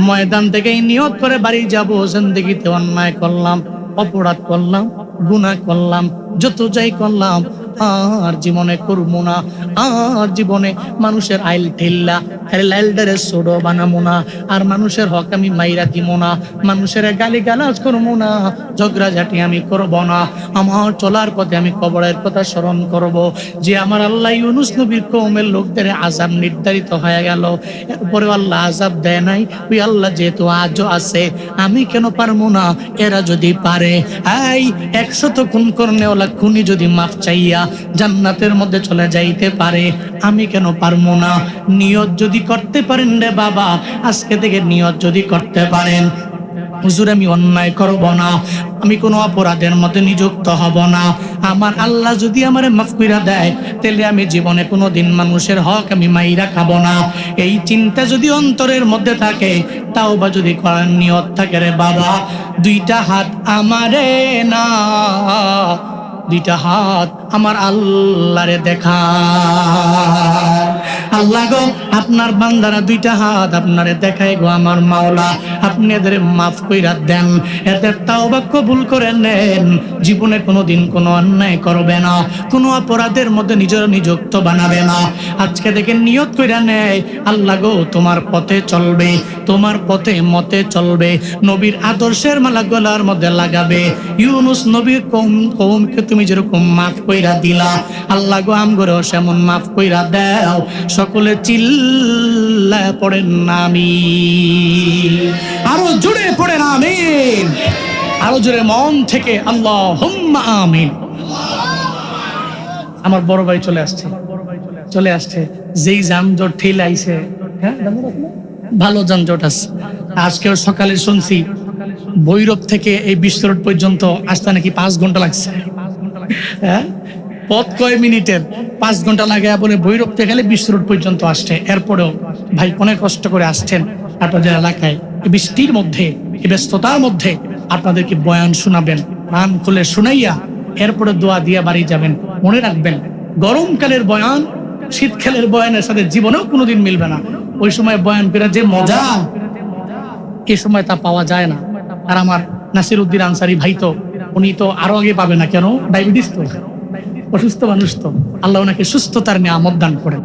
ময়দান থেকে নিয়ত করে বাড়ি যাবো, জিন্দেগিতে অন্যায় করলাম, অপরাধ করলাম, গুনাহ করলাম, যত যাই করলাম, আর জীবনে করবো না, আর জীবনে মানুষের আইল ঠেল্লা লাইলডারে সোডো বানাবো না, আর মানুষের হক আমি মাইরা দিব না, মানুষের গালি গালাজ করবো না, ঝগড়াঝাটি আমি করব না। আমার চলার পথে আমি কবরের কথা স্মরণ করব যে আমার আল্লাহ ইউনুস নবীর কওমের লোকদের আযাব নির্ধারিত হয়ে গেল, এরপরে আল্লাহ আযাব দেয় নাই। ওই আল্লাহ যেহেতু আজও আছে, আমি কেন পারবো না? এরা যদি পারে, এই 100 খুন করনেওয়ালা খুনি যদি মাফ চাইয়া জান্নাতের মধ্যে চলে যাইতে পারে, আমি কেন পারবো না? নিয়ত যদি করতে পারেন রে বাবা, আজকে থেকে নিয়ত যদি করতে পারেন, হুজুর আমি অন্যায় করব না, আমি কোনো অপরাধের মধ্যে নিযুক্ত হব না, আমার আল্লাহ যদি আমারে মাফ কইরা দেয়, তাহলে আমি জীবনে কোনোদিন মানুষের হক আমি মাইরা খাবো না। এই চিন্তা যদি অন্তরের মধ্যে থাকে, তাও বা যদি করার নিয়ত থাকে রে বাবা, 2টা হাত আমারে না, 2টা হাত আমার আল্লাহরে দেখা। আল্লাহ গো, আপনার বান্দারা 2টা হাত আপনারে দেখায় গো আমার মাওলা, আপনি এদের মাফ কইরা দেন, এদের তাওবা কবুল করে নেন, জীবনে কোনোদিন কোনো অন্যায় করবে না, কোনো অপরাধের মধ্যে নিজের নিযুক্ত বানাবে না। আজকে থেকে নিয়ত কইরা নেয়, আল্লাহ গো তোমার পথে চলবে, তোমার পথে মতে চলবে, নবীর আদর্শের মালা গলার মধ্যে লাগাবে। ইউনুস নবীর কওমকে তুমি যেরকম মাফ কইরা দিলা, আল্লাহ গো আমগরেও সেমন মাফ কইরা দাও। সকলে চিল্লায় পড়েন আমিন, আরো জোরে পড়েন আমিন, আরো জোরে মন থেকে আল্লাহুম্মা আমিন। আমার বড় ভাই চলে আসছে। যেই যানজট ঠেলাইছে, হ্যাঁ ভালো যানজট আছে। আজকেও সকালে শুনছি ভৈরব থেকে এই বিশ্ব রোড পর্যন্ত আসতে নাকি 5 ঘন্টা লাগছে। হ্যাঁ, পথ কয় মিনিটের, 5 ঘন্টা লাগে বলে ভৈরব থেকে বিশ্ব রোড পর্যন্ত আসছে। এরপরেও ভাই অনেক কষ্ট করে আসছেন আপনাদের এলাকায়, এই বৃষ্টির মধ্যে, এই ব্যস্ততার মধ্যে আপনাদেরকে বয়ান শোনাবেন, প্রাণ খুলে শুনাইয়া এরপরে দোয়া দিয়ে বাড়ি যাবেন। মনে রাখবেন, গরমকালের বয়ান শীতকালের বয়ানের সাথে জীবনেও কোনোদিন মিলবে না। ওই সময় বয়ান করে যে মজা, এই সময় তা পাওয়া যায় না। আর আমার নাসির উদ্দিন আনসারী ভাই তো, উনি তো আরো আগে পাবে না, কেন? ডায়াবেটিস তো, অসুস্থ মানুষ তো, আল্লাহ ওনাকে সুস্থতার নিয়ামত দান করেন।